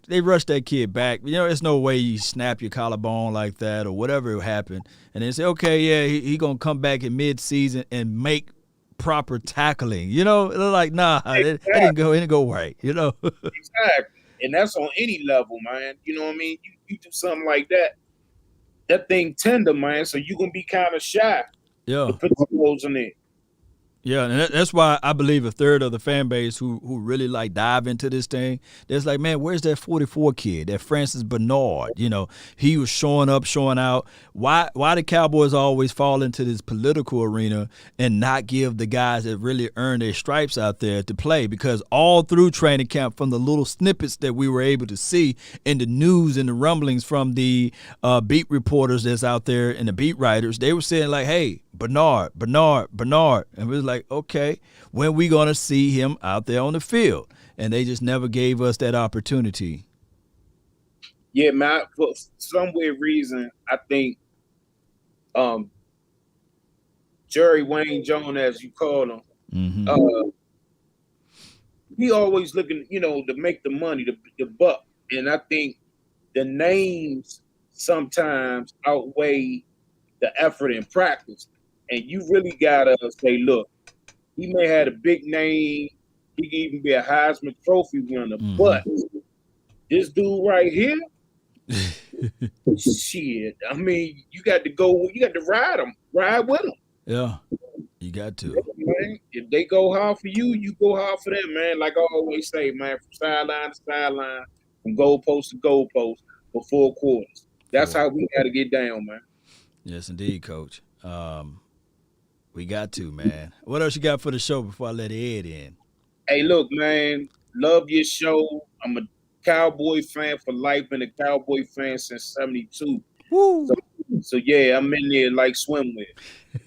They rushed that kid back. There's no way you snap your collarbone like that or whatever happened, and they say, okay, yeah, he gonna come back in mid-season and make proper tackling. They're like, nah, it didn't go right. Exactly, and that's on any level, man. You know what I mean? You do something like that, that thing tender, man. So you gonna be kind of shy. Yeah, to put the holes in it. Yeah, and that's why I believe a third of the fan base who really like dive into this thing, there's like, man, where's that 44 kid, that Francis Bernard? He was showing up, showing out. Why the Cowboys always fall into this political arena and not give the guys that really earn their stripes out there to play? Because all through training camp, from the little snippets that we were able to see in the news and the rumblings from the beat reporters that's out there and the beat writers, they were saying like, hey, Bernard. And we was like, okay, when we going to see him out there on the field? And they just never gave us that opportunity. Yeah, man, for some weird reason, I think Jerry Wayne Jones, as you call him, he always looking, to make the money, the buck. And I think the names sometimes outweigh the effort in practice. And you really gotta say, look, he may have a big name, he can even be a Heisman Trophy winner, but this dude right here, shit. I mean, you got to ride with him. Yeah, you got to. Man, if they go hard for you, you go hard for them, man. Like I always say, man, from sideline to sideline, from goalpost to goalpost for 4 quarters. That's how we got to get down, man. Yes, indeed, Coach. We got to, man. What else you got for the show before I let Ed in? Hey, look, man, love your show. I'm a Cowboy fan for life, been a Cowboy fan since '72. Woo! So yeah, I'm in there like swimwear.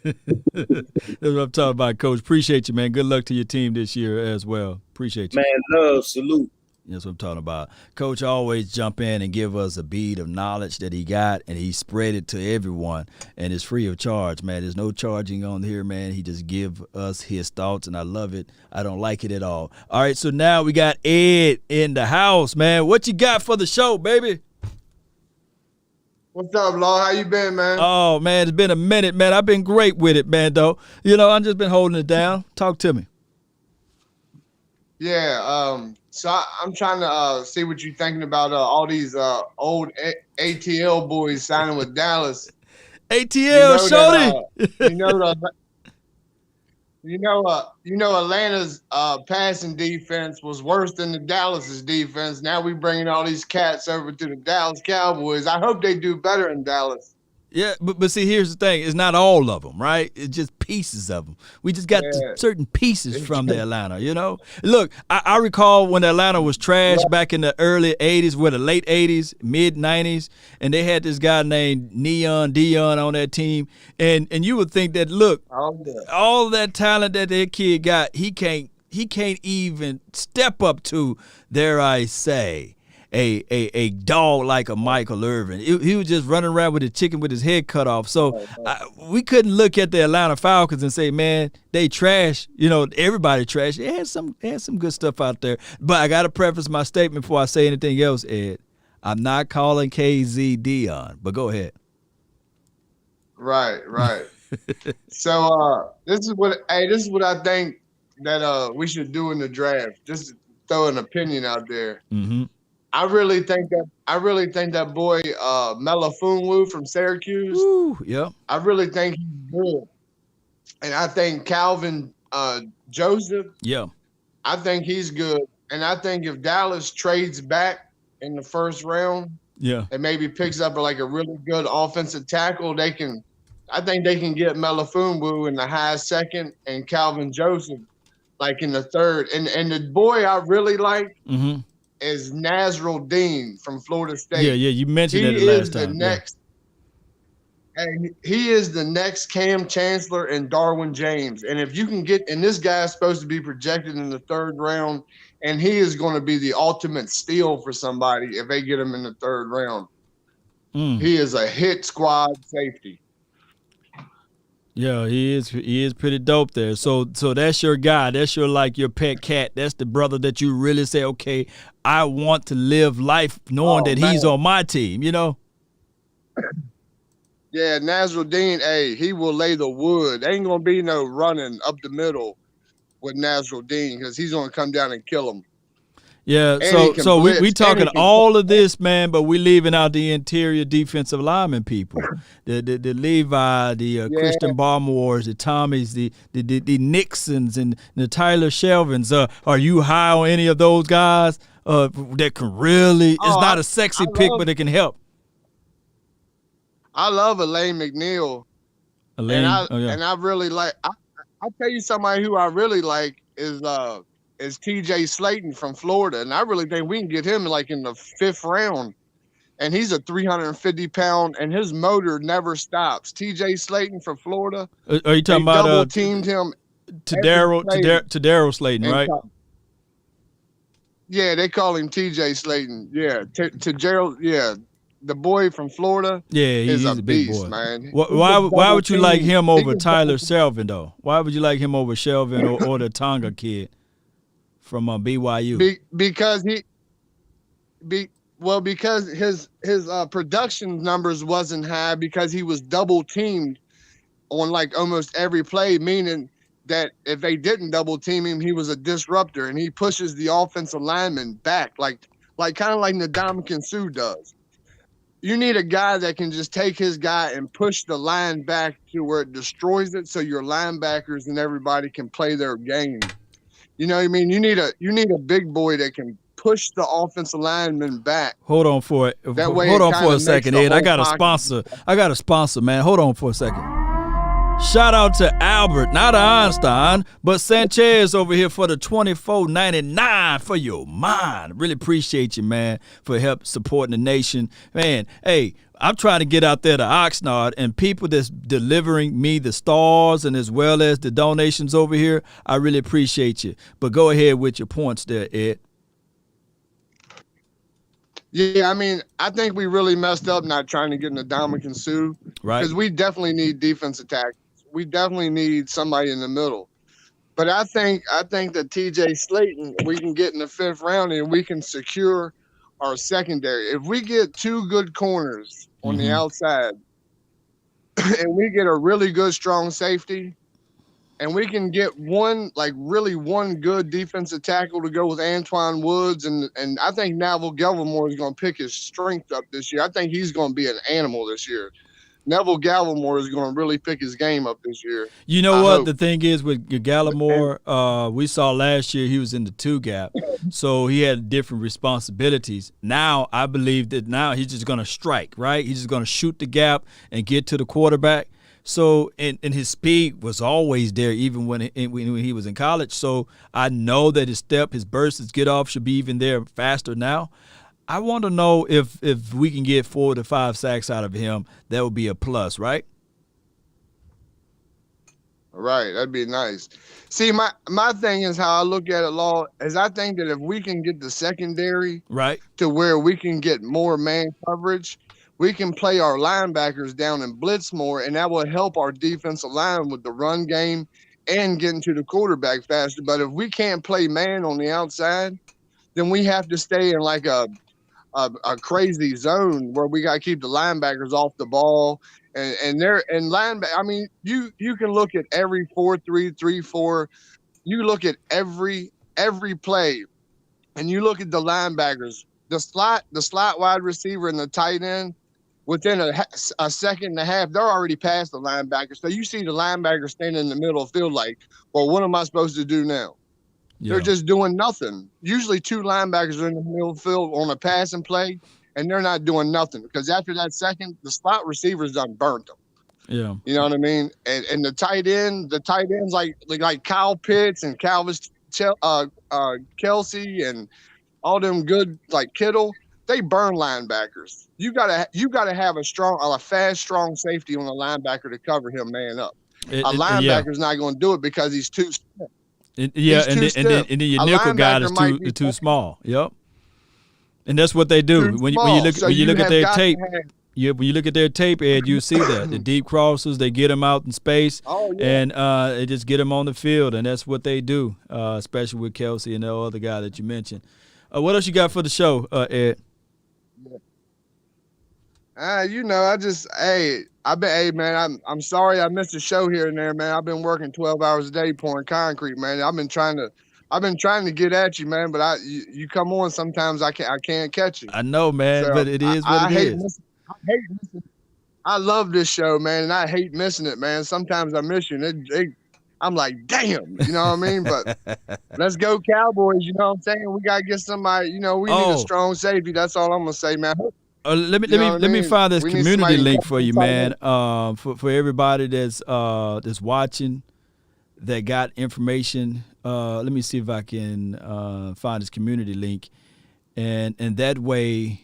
That's what I'm talking about, Coach. Appreciate you, man. Good luck to your team this year as well. Appreciate you. Man, love, salute. That's what I'm talking about. Coach always jump in and give us a bead of knowledge that he got, and he spread it to everyone, and it's free of charge, man. There's no charging on here, man. He just give us his thoughts, and I love it. I don't like it at all. All right, so now we got Ed in the house, man. What you got for the show, baby? What's up, Law? How you been, man? Oh, man, it's been a minute, man. I've been great with it, man, though. I've just been holding it down. Talk to me. Yeah, so I'm trying to see what you're thinking about all these old ATL boys signing with Dallas. ATL, shorty. Atlanta's passing defense was worse than the Dallas's defense. Now we bringing all these cats over to the Dallas Cowboys. I hope they do better in Dallas. Yeah, but see, here's the thing. It's not all of them, right? It's just pieces of them. We just got certain pieces from the Atlanta, Look, I recall when Atlanta was trash back in the early 80s, the late 80s, mid 90s, and they had this guy named Neon Dion on that team. And you would think that, look, all that talent that kid got, he can't even step up to, dare I say, a dog like a Michael Irvin. He was just running around with a chicken with his head cut off. So we couldn't look at the Atlanta Falcons and say, man, they trash. Everybody trash. They had some good stuff out there. But I got to preface my statement before I say anything else, Ed. I'm not calling Kazee Dion, but go ahead. Right. So this is what I think that we should do in the draft. Just throw an opinion out there. Mm-hmm. I really think that boy Melifonwu from Syracuse. Ooh, yeah. I really think he's good, and I think Calvin Joseph. Yeah. I think he's good, and I think if Dallas trades back in the first round, Yeah. and maybe picks up like a really good offensive tackle, they can. I think they can get Melifonwu in the high second and Calvin Joseph like in the third. And the boy I really like Mm-hmm. is Nazrul Dean from Florida State. Yeah, yeah. You mentioned He that is last the time. next. And he is the next Cam Chancellor and Darwin James. And if you can get, and this guy is supposed to be projected in the third round, and he is going to be the ultimate steal for somebody if they get him in the third round. He is a hit squad safety. Yeah, he is pretty dope there. So that's your guy. That's your pet cat. That's the brother that you really say, okay, I want to live life knowing that he's on my team, you know? Yeah, Nazrul Dean, hey, he will lay the wood. Ain't gonna be no running up the middle with Nazrul Dean because he's gonna come down and kill him. Yeah, And so we blitz, talking and he can all of this, man, but we leaving out the interior defensive lineman people, the Levi, the Christian Barmores, the Tommies, the Nixons, and the Tyler Shelvins. Are you high on any of those guys that can really? It's not a sexy pick, but it can help. I love Elaine McNeil. Elaine, and I really like. I'll tell you somebody who I really like is TJ Slayton from Florida, and I really think we can get him like in the 5th round. And he's a 350-pound, and his motor never stops. TJ Slayton from Florida. Are you talking about double teamed him to Daryl Slayton, right? Yeah, they call him TJ Slayton. Yeah, to Gerald. Yeah, the boy from Florida. Yeah, he's a big beast, boy, man. Why would you like him over Tyler Shelvin though? Why would you like him over Shelvin or the Tonga kid from BYU? Because his production numbers wasn't high because he was double teamed on like almost every play, meaning that if they didn't double team him, he was a disruptor and he pushes the offensive lineman back like kind of like Ndamukong Suh does. You need a guy that can just take his guy and push the line back to where it destroys it so your linebackers and everybody can play their game. You know what I mean? You need a big boy that can push the offensive lineman back. Hold on for it. Hold on for a second, Ed. I got a sponsor, man. Hold on for a second. Shout out to Albert, not Einstein, but Sanchez over here for the $24.99 for your mind. Really appreciate you, man, for help supporting the nation. Man, hey, I'm trying to get out there to Oxnard, and people that's delivering me the stars and as well as the donations over here, I really appreciate you. But go ahead with your points there, Ed. Yeah, I mean, I think we really messed up not trying to get Ndamukong Suh. Right. Because we definitely need defensive tackles. We definitely need somebody in the middle. But I think that TJ Slayton we can get in the 5th round and we can secure our secondary. If we get 2 good corners on the outside and we get a really good strong safety and we can get one good defensive tackle to go with Antoine Woods and I think Neville Gallimore is going to pick his strength up this year. I think he's going to be an animal this year. Neville Gallimore is going to really pick his game up this year. You know what the thing is with Gallimore, we saw last year he was in the 2 gap, so he had different responsibilities. Now I believe that now he's just going to strike, right? He's just going to shoot the gap and get to the quarterback. So and his speed was always there even when he was in college. So I know that his burst, his get off should be even there faster now. I want to know if we can get 4 to 5 sacks out of him. That would be a plus, right? Right, that'd be nice. See, my thing is how I look at it, Law, is I think that if we can get the secondary right to where we can get more man coverage, we can play our linebackers down and blitz more, and that will help our defensive line with the run game and getting to the quarterback faster. But if we can't play man on the outside, then we have to stay in like a crazy zone where we got to keep the linebackers off the ball and linebacker. I mean, you can look at every 4-3-3-4. You look at every play and you look at the linebackers, the slot wide receiver and the tight end, within a second and a half, they're already past the linebacker. So you see the linebacker standing in the middle of the field like, well, what am I supposed to do now? Yeah. They're just doing nothing. Usually 2 linebackers are in the middle of the field on a passing play, and they're not doing nothing because after that second, the slot receivers done burnt them. Yeah. You know what I mean? And the tight ends like Kyle Pitts and Kelsey and all them good like Kittle, they burn linebackers. You gotta have a fast, strong safety on the linebacker to cover him man up. A linebacker's not going to do it because he's too stiff. And then your nickel guy is too small. Yep. And that's what they do when you look at their tape. Yeah, when you look at their tape, Ed, you see that the deep crosses, they get them out in space, and they just get them on the field, and that's what they do, especially with Kelsey and the other guy that you mentioned. What else you got for the show, Ed? I'm sorry I missed a show here and there, man. I've been working 12 hours a day pouring concrete, man. I've been trying to get at you, man, but you come on sometimes I can't catch you. I know, man, but it is what it is. I hate missing it. I love this show, man, and I hate missing it, man. Sometimes I miss you, and I'm like, damn, you know what I mean? But let's go Cowboys, you know what I'm saying? We gotta get somebody, we need a strong safety. That's all I'm gonna say, man. Let me find this community link for you, man. For everybody that's watching, that got information. Let me see if I can find this community link, and that way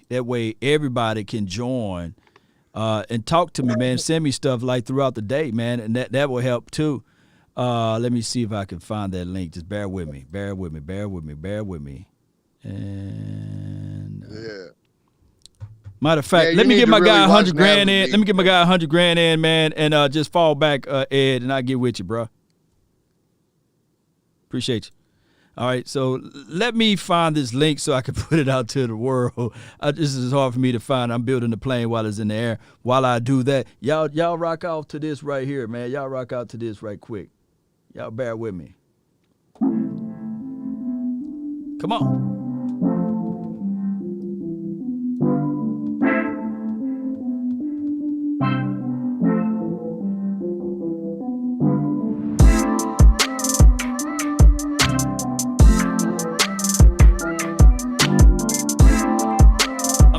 everybody can join and talk to me, man. Send me stuff like throughout the day, man, and that will help too. Let me see if I can find that link. Just bear with me. And matter of fact, let me get my guy $100,000 in. Let me get my guy $100,000 in, man, and just fall back, Ed, and I'll get with you, bro. Appreciate you. All right, so let me find this link so I can put it out to the world. This is hard for me to find. I'm building the plane while it's in the air. While I do that, y'all rock out to this right here, man. Y'all rock out to this right quick. Y'all bear with me. Come on.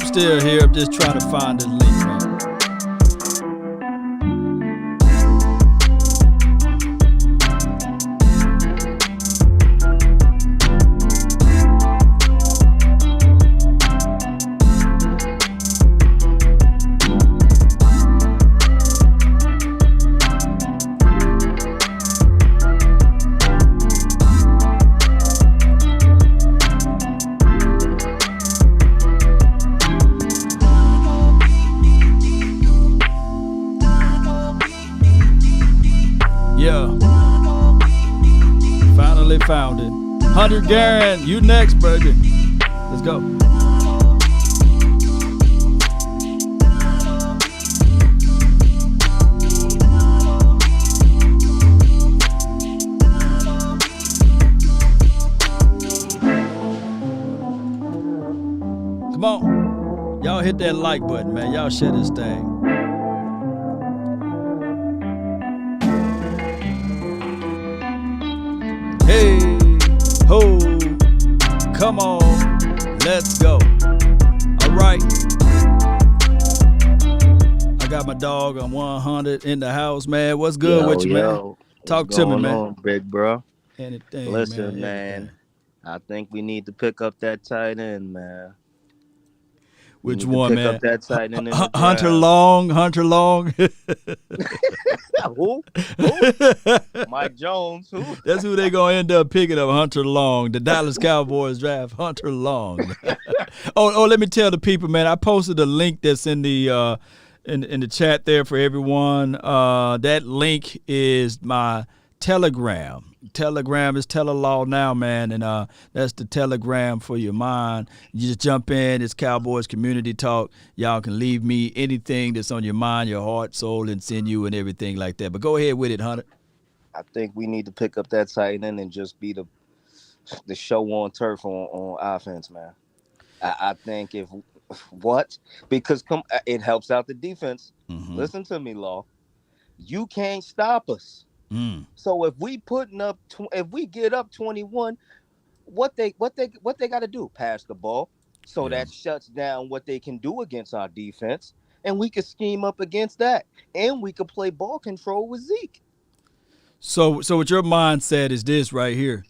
Still here. I'm just trying to find the link, man. Found it. 100 Garen, you next, baby. Let's go. Come on. Y'all hit that like button, man. Y'all share this thing. Hey, ho, come on, let's go. All right. I got my dog on 100 in the house, man. What's good with you, man? Talk to me, man. On, big bro? Anything, listen, man. I think we need to pick up that tight end, man. Which one, man? Up that tight end in the Hunter Long. Who? Mike Jones. Who? That's who they gonna end up picking up. Hunter Long. The Dallas Cowboys draft Hunter Long. Let me tell the people, man. I posted a link that's in the in the chat there for everyone. That link is my Telegram. Telegram is Telelaw now, man, and that's the Telegram for your mind. You just jump in. It's Cowboys Community Talk. Y'all can leave me anything that's on your mind, your heart, soul, and send you and everything like that. But go ahead with it, Hunter. I think we need to pick up that tight end and just be the show on turf on offense, man. I think if what because it helps out the defense. Mm-hmm. Listen to me, Law. You can't stop us. So if we if we get up 21, what they got to do? Pass the ball. So that shuts down what they can do against our defense, and we could scheme up against that, and we could play ball control with Zeke. So what your mindset is this right here.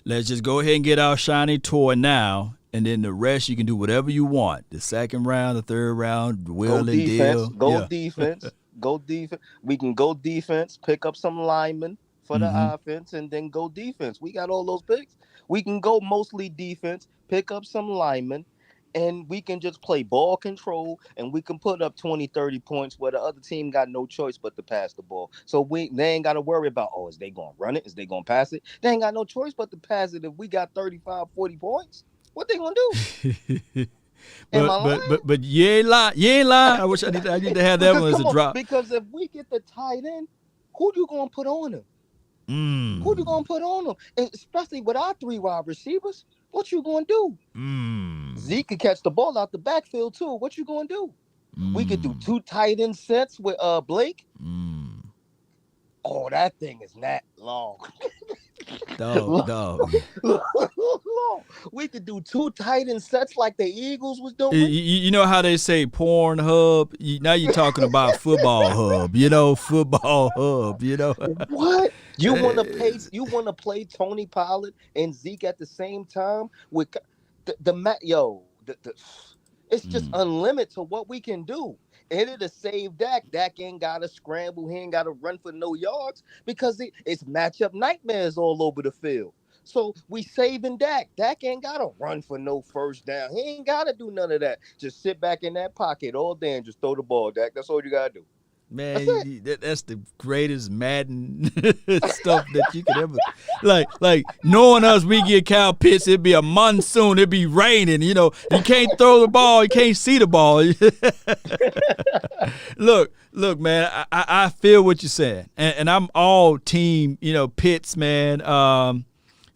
Let's just go ahead and get our shiny toy now, and then the rest you can do whatever you want. The second round, the third round, will and deal. Defense. Go defense. We can go defense, pick up some linemen for the offense, and then go defense. We got all those picks. We can go mostly defense, pick up some linemen, and we can just play ball control, and we can put up 20, 30 points where the other team got no choice but to pass the ball. So they ain't got to worry about, is they going to run it? Is they going to pass it? They ain't got no choice but to pass it if we got 35, 40 points. What they going to do? But you ain't lying. You ain't lying. I wish I need to have that one as a drop. Because if we get the tight end, who you going to put on him? Who you going to put on him? And especially with our 3 wide receivers, what you going to do? Zeke could catch the ball out the backfield too. What you going to do? We could do 2 tight end sets with Blake. Oh, that thing is not long. Dog. We could do 2 tight end sets like the Eagles was doing. You know how they say porn hub? Now you're talking about football hub. Football hub. What? You want to play Tony Pollard and Zeke at the same time with it's just unlimited to what we can do. And it'll save Dak. Dak ain't got to scramble. He ain't got to run for no yards because it's matchup nightmares all over the field. So we saving Dak. Dak ain't got to run for no first down. He ain't got to do none of that. Just sit back in that pocket all day and just throw the ball, Dak. That's all you got to do. Man, that's the greatest Madden stuff that you could ever like knowing us. We get Kyle Pitts, it'd be a monsoon, it'd be raining. You can't throw the ball, you can't see the ball. Look, man, I feel what you're saying, and I'm all team. Pitts, man. Look,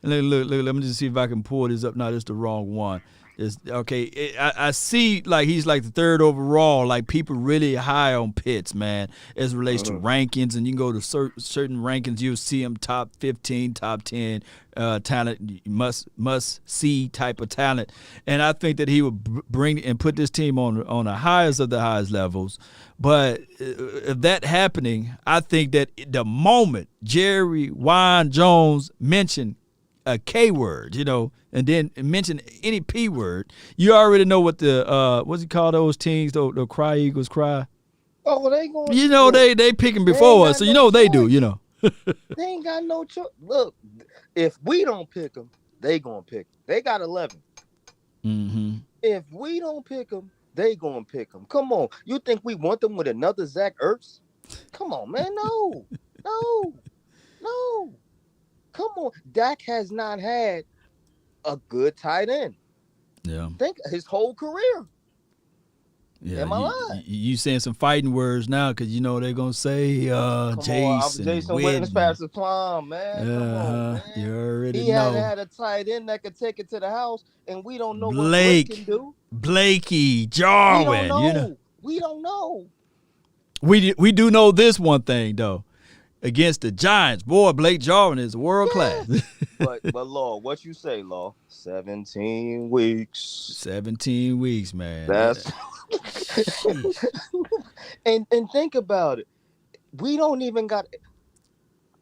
let me just see if I can pull this up. No, this is the wrong one. Okay, I see like he's like the 3rd overall. Like people really high on Pitts, man, as it relates to rankings. And you can go to certain rankings, you'll see him top 15, top 10 talent, must see type of talent. And I think that he would bring and put this team on the highest of the highest levels. But if that happening, I think that the moment Jerry Wine Jones mentioned a K word, and then mention any P word, you already know what the what's he call those teams? The Cry Eagles cry. Oh, well, they going. They picking before us, so they do. They ain't got no choice. Look, if we don't pick them, they gonna pick them. They got 11. If we don't pick them, they gonna pick them. Come on, you think we want them with another Zach Ertz? Come on, man, no. Come on, Dak has not had a good tight end. Yeah. Think his whole career. Yeah. Am I lying? You saying some fighting words now because they're gonna say Jason Witten's past the plum, man. Come on, man. You already know. He hasn't had a tight end that could take it to the house, and we don't know what Blake can do. Blakey, Jarwin. We don't know. We do know this one thing though. Against the Giants, boy, Blake Jarwin is world class. but Law, what you say, Law? 17 weeks. 17 weeks, man. That's and think about it. We don't even got.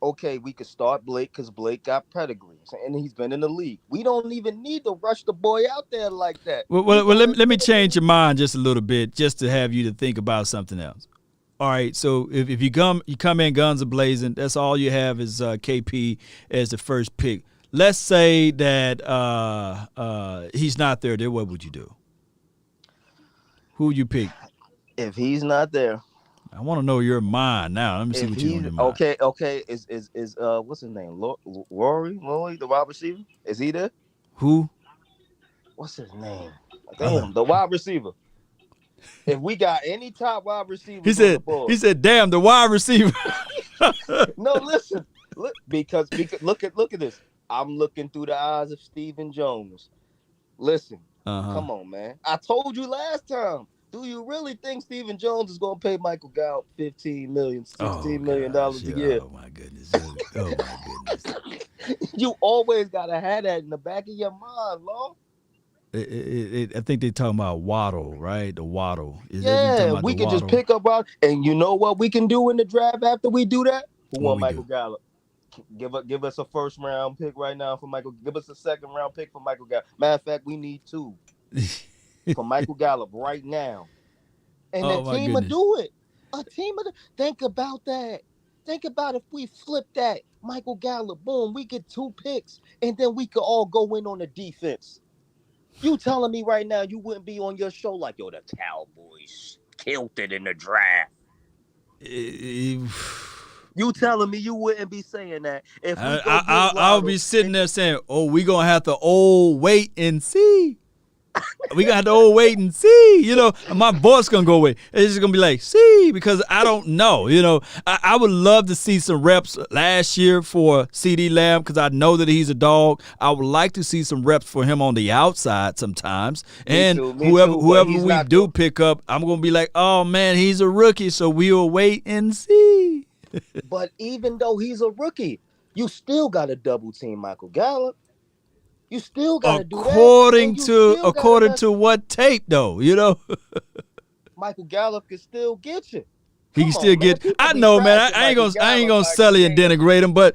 Okay, we could start Blake because Blake got pedigree, and he's been in the league. We don't even need to rush the boy out there like that. Well, let me change your mind just a little bit, just to have you to think about something else. All right, so if you come in guns a-blazing, that's all you have is KP as the first pick. Let's say that he's not there. Then what would you do? Who would you pick? If he's not there, I want to know your mind now. Let me see what you want. Okay. Is what's his name? Rory, the wide receiver. Is he there? Who? What's his name? Damn, the wide receiver. If we got any top wide receivers, he said, "Damn, the wide receiver." No, listen, look, because look at this. I'm looking through the eyes of Stephen Jones. Listen, come on, man. I told you last time. Do you really think Stephen Jones is going to pay Michael Gallup $15 million, $16 million a year? Oh my goodness. Oh my goodness. You always got to have that in the back of your mind, Lord. I think they're talking about Waddle, right? The Waddle. We can just pick up Waddle. And you know what we can do in the draft after we do that? Who want Michael Gallup? Give us a first round pick right now for Michael. Give us a second round pick for Michael Gallup. Matter of fact, we need 2 for Michael Gallup right now. And the team will do it. A team will think about that. Think about if we flip that. Michael Gallup, boom, we get 2 picks, and then we could all go in on the defense. You telling me right now you wouldn't be on your show like, yo, the Cowboys killed it in the draft. You telling me you wouldn't be saying that? If I'll be sitting there saying, "Oh, we gonna have to wait and see. We gonna have to wait and see." You know, my voice gonna go away. It's just gonna be like, "See," because I don't know. You know, I would love to see some reps last year for CeeDee Lamb because I know that he's a dog. I would like to see some reps for him on the outside sometimes. And whoever we do pick up, I'm gonna be like, "Oh man, he's a rookie," so we'll wait and see. But even though he's a rookie, you still got to double team Michael Gallup. You still got to do that. According to what tape, though, you know? Michael Gallup can still get you. He can still get. I know, man. I ain't gonna sully and denigrate him, but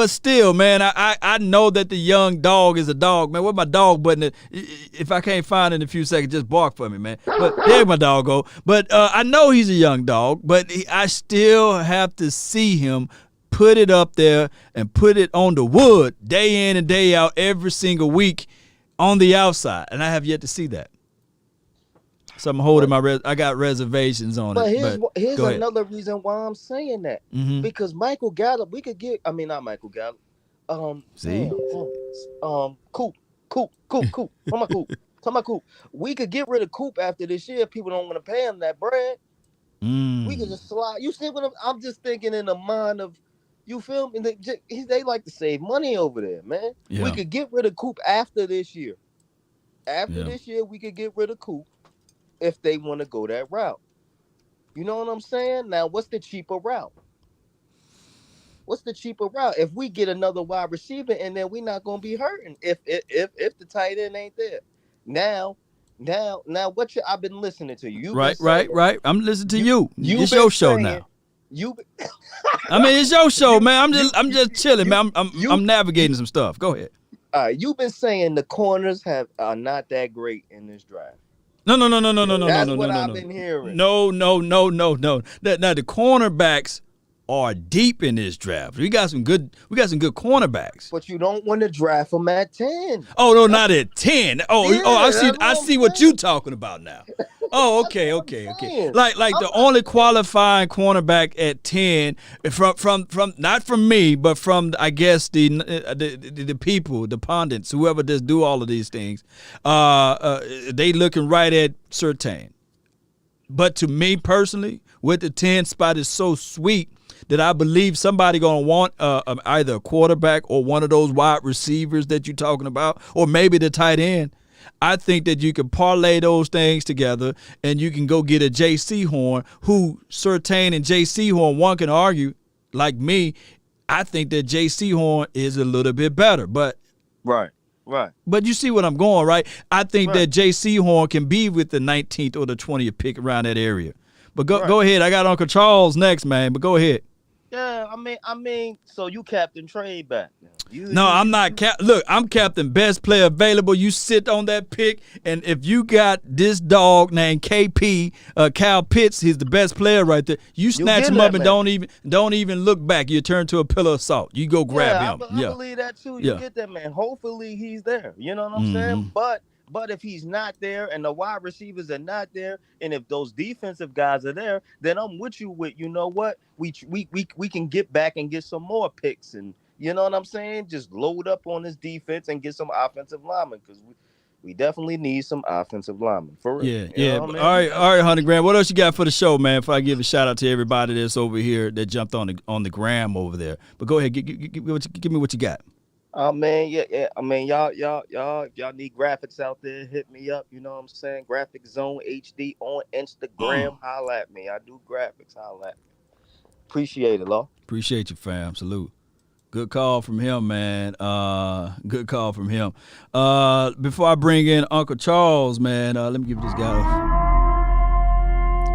still, man. I know that the young dog is a dog, man. Where my dog button? If I can't find it in a few seconds, just bark for me, man. But there my dog go. But I know he's a young dog, but I still have to see him put it up there and put it on the wood day in and day out every single week on the outside, and I have yet to see that. So I'm holding I got reservations on it. But here's another reason why I'm saying that. Mm-hmm. Because Michael Gallup, we could get. I mean, not Michael Gallup. Coop. Talking about Coop. We could get rid of Coop after this year. People don't want to pay him that bread. We could just slide. You see what I'm just thinking in the mind of. You feel me? They like to save money over there, man. Yeah. We could get rid of Coop after this year. After this year, we could get rid of Coop. If they want to go that route. You know what I'm saying? Now, what's the cheaper route? If we get another wide receiver and then we're not going to be hurting if the tight end ain't there. Now, I've been listening to you. Right. I'm listening to you. It's your show now. I mean, it's your show, man. I'm just chilling, man. I'm navigating some stuff. Go ahead. You've been saying the corners are not that great in this draft. No. That's what I've been hearing. No. Now the cornerbacks are deep in this draft. We got some good cornerbacks. But you don't want to draft them at 10. Oh no, not at 10. I see what you're talking about now. Oh, okay. Like the only qualifying cornerback at 10 from not from me, but from I guess the people, the pundits, whoever just do all of these things. They looking right at Surtain. But to me personally, with the 10 spot is so sweet that I believe somebody gonna want either a quarterback or one of those wide receivers that you're talking about, or maybe the tight end. I think that you can parlay those things together and you can go get a J.C. Horn, who Surtain and J.C. Horn, one can argue, like me, I think that J.C. Horn is a little bit better. But Right. But you see what I'm going, right? I think that J.C. Horn can be with the 19th or the 20th pick around that area. But go ahead. I got Uncle Charles next, man, but go ahead. Yeah, I mean, so you captain trade back now. I'm not. Look, I'm captain best player available. You sit on that pick, and if you got this dog named KP, Kyle Pitts, he's the best player right there. You snatch him up and don't even look back. You turn to a pillar of salt. You go grab him. I believe that too. You get that man. Hopefully he's there. You know what I'm saying? But if he's not there and the wide receivers are not there, and if those defensive guys are there, then I'm with you with, you know what? We can get back and get some more picks, and you know what I'm saying? Just load up on this defense and get some offensive linemen, because we definitely need some offensive linemen. For real. Yeah. All right, $100 grand. What else you got for the show, man? Before I give a shout out to everybody that's over here that jumped on the gram over there. But go ahead, give me what you got. Oh man, yeah. I mean, y'all, if y'all need graphics out there, hit me up. You know what I'm saying? Graphic Zone HD on Instagram. Holla at me. I do graphics. Holla at me. Appreciate it, Law. Appreciate you, fam. Salute. Good call from him, man. Good call from him. Before I bring in Uncle Charles, man, let me give this guy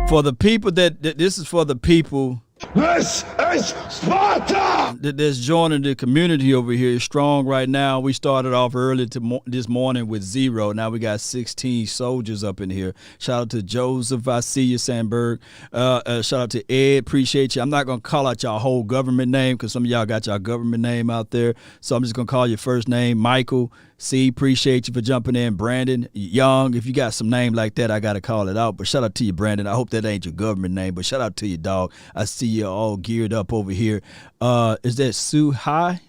for the people this is for the people. This is Sparta! That's joining the community over here. Strong right now. We started off early this morning with 0. Now we got 16 soldiers up in here. Shout out to Joseph. I see you, Sandberg. Shout out to Ed. Appreciate you. I'm not going to call out y'all whole government name because some of y'all got y'all government name out there. So I'm just going to call your first name, Michael. C, appreciate you for jumping in. Brandon Young, if you got some name like that, I got to call it out. But shout out to you, Brandon. I hope that ain't your government name, but shout out to you, dog. I see you all geared up over here. Is that Sue High?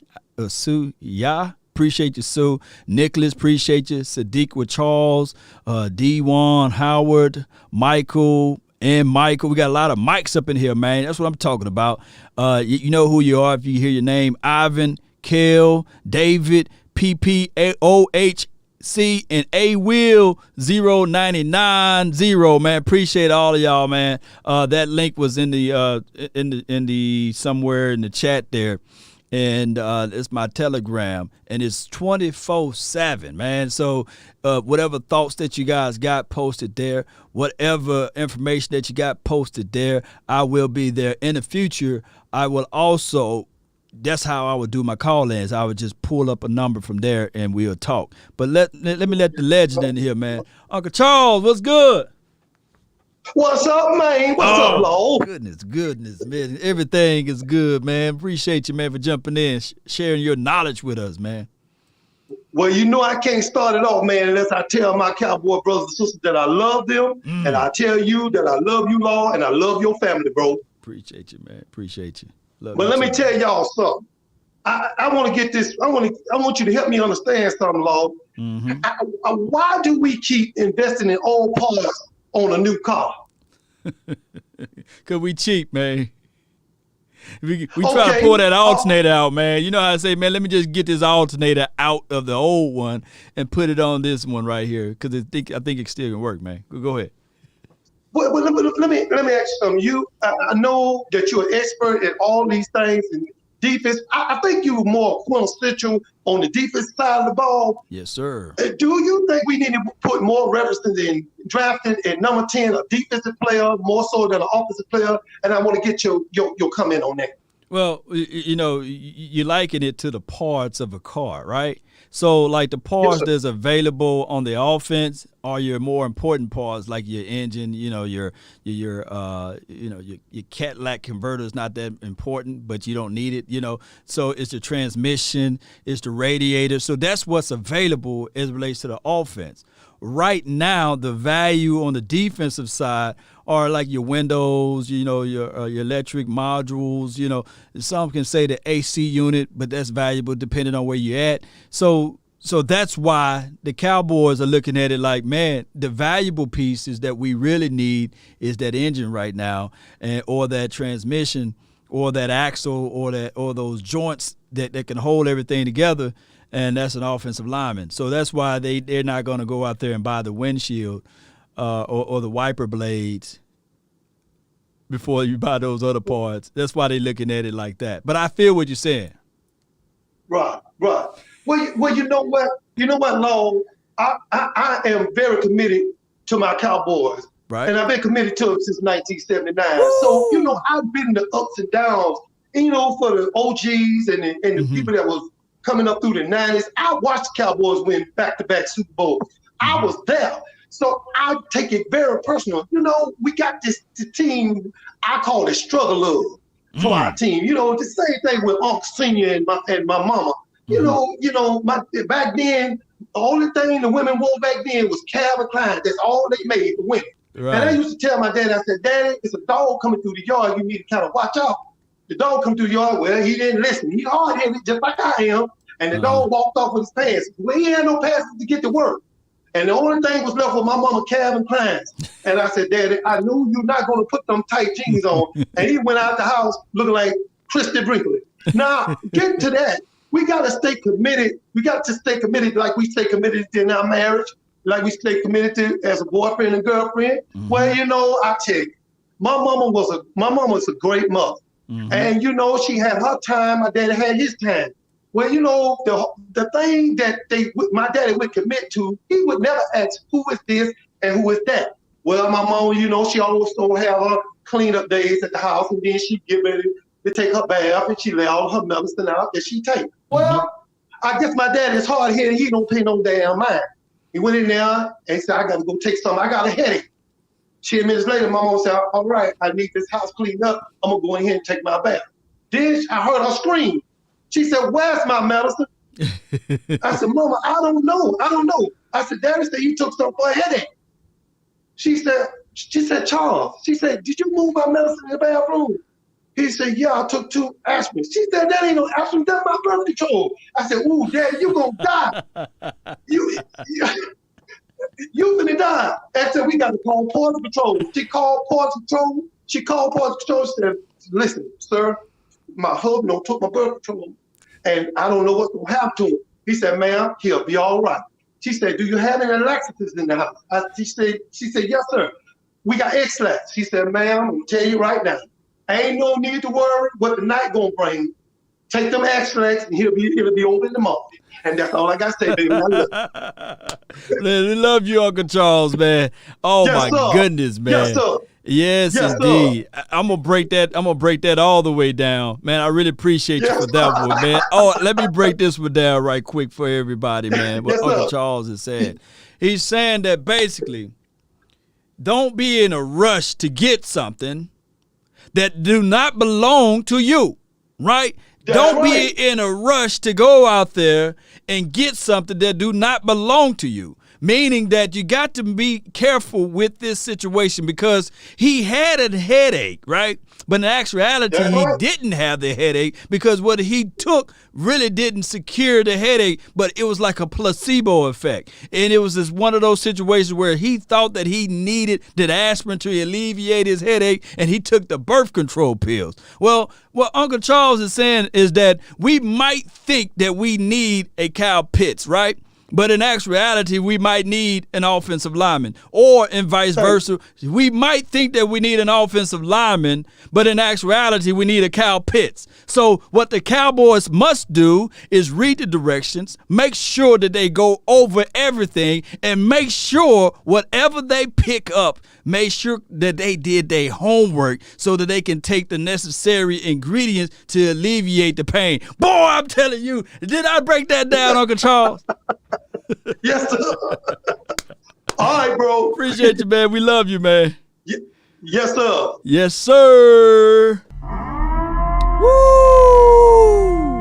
Sue Ya? Appreciate you, Sue. Nicholas, appreciate you. Sadiq with Charles. D1, Howard, Michael, and Michael. We got a lot of mics up in here, man. That's what I'm talking about. You know who you are if you hear your name. Ivan, Kel, David, PPOHC and A Will 0990, man. Appreciate all of y'all, man. That link was in the somewhere in the chat there. And it's my Telegram, and it's 24/7, man. So whatever thoughts that you guys got posted there, whatever information that you got posted there, I will be there. In the future, I will also, that's how I would do my call-ins. I would just pull up a number from there, and we'll talk. But let me let the legend in here, man. Uncle Charles, what's good? What's up, man? What's up, Lord? Goodness, man. Everything is good, man. Appreciate you, man, for jumping in, sharing your knowledge with us, man. Well, you know I can't start it off, man, unless I tell my Cowboy brothers and sisters that I love them, and I tell you that I love you, Lord, and I love your family, bro. Appreciate you, man. Appreciate you. Love but you let too. me tell y'all something. I want to get this. I want you to help me understand something, Lord. Why do we keep investing in old parts on a new car? Because we cheap, man. We try to pull that alternator out, man. You know how I say, man, let me just get this alternator out of the old one and put it on this one right here, because I think it still can work, man. Go ahead. Well, let me ask you something. I know that you're an expert at all these things and defense. I think you were more quintessential on the defense side of the ball. Yes, sir. Do you think we need to put more reference in drafting at number 10 a defensive player more so than an offensive player? And I want to get your comment on that. Well, you know, you liken it to the parts of a car, right? So, like the parts that's available on the offense are your more important parts, like your engine. You know, your Cadillac converter is not that important, but you don't need it. You know, so it's the transmission, it's the radiator. So that's what's available as it relates to the offense. Right now, the value on the defensive side are like your windows, you know, your electric modules. You know, some can say the AC unit, but that's valuable depending on where you're at. So that's why the Cowboys are looking at it like, man, the valuable pieces that we really need is that engine right now, or that transmission, or that axle, or those joints that can hold everything together. And that's an offensive lineman. So that's why they're not going to go out there and buy the windshield or the wiper blades before you buy those other parts. That's why they're looking at it like that. But I feel what you're saying. Right. Well, you know what? Long, I am very committed to my Cowboys. Right. And I've been committed to them since 1979. Woo! So, you know, I've been in the ups and downs, you know, for the OGs and the people that was coming up through the 90s. I watched the Cowboys win back-to-back Super Bowls. I was there. So I take it very personal. You know, we got the team, I call it struggle love for our team. You know, the same thing with Uncle Senior and my mama. You know, back then, the only thing the women wore back then was Calvin Klein. That's all they made for women. Right. And I used to tell my dad, I said, Daddy, it's a dog coming through the yard. You need to kind of watch out. The dog come through the yard. Well, he didn't listen. He hard-headed just like I am. And the dog walked off with his pants. Well, he had no pants to get to work. And the only thing was left with my mama Calvin Klein's. And I said, Daddy, I knew you're not going to put them tight jeans on. And he went out the house looking like Christy Brinkley. Now, get to that. we got to stay committed. We got to stay committed like we stay committed in our marriage, like we stay committed to as a boyfriend and girlfriend. Mm-hmm. Well, you know, I tell you, my mama was a great mother. Mm-hmm. And, you know, she had her time. My daddy had his time. Well, you know, the thing that my daddy would commit to, he would never ask who is this and who is that. Well, my mom, you know, she always don't have her cleanup days at the house, and then she'd get ready to take her bath, and she lay all her medicine out that she take. Well, I guess my dad is hard-headed. He don't pay no damn mind. He went in there and said, I got to go take something. I got a headache. 10 minutes later, my mom said, all right, I need this house cleaned up. I'm going to go in here and take my bath. Then I heard her scream. She said, where's my medicine? I said, Mama, I don't know. I said, Daddy said you took some for a headache. She said, Charles, she said, did you move my medicine in the bathroom? He said, yeah, I took 2 aspirin. She said, that ain't no aspirin, that's my birth control. I said, ooh, Daddy, you gonna die. You finna die. I said, we got to call Poison Patrol. She called Poison Patrol. She said, listen, sir, my husband took my birth control, and I don't know what's gonna happen to him. He said, ma'am, he'll be all right. She said, do you have any laxatives in the house? She said, yes, sir. We got X-Lax. She said, ma'am, I'm gonna tell you right now, ain't no need to worry what the night gonna bring. Take them X-Lax and it'll be over in the morning. And that's all I got to say, baby. We love you, Uncle Charles, man. Oh, yes, my sir. goodness, man. Yes, sir. Yes, indeed. I'm gonna break that all the way down, man. I really appreciate you for that one, man. Oh, let me break this one down right quick for everybody, man. What Uncle Charles is saying. He's saying that basically, don't be in a rush to get something that do not belong to you, right? Don't be in a rush to go out there and get something that do not belong to you. Meaning that you got to be careful with this situation because he had a headache, right? But in actuality, he didn't have the headache because what he took really didn't secure the headache, but it was like a placebo effect. And it was just one of those situations where he thought that he needed that aspirin to alleviate his headache, and he took the birth control pills. Well, what Uncle Charles is saying is that we might think that we need a Kyle Pitts, right? But in actuality, we might need an offensive lineman, or in vice versa. We might think that we need an offensive lineman, but in actuality, we need a Kyle Pitts. So what the Cowboys must do is read the directions, make sure that they go over everything, and make sure whatever they pick up, make sure that they did their homework so that they can take the necessary ingredients to alleviate the pain. Boy, I'm telling you, did I break that down, Uncle Charles? Yes, sir. All right, bro. Appreciate you, man. We love you, man. Yes, sir. Yes, sir. Woo!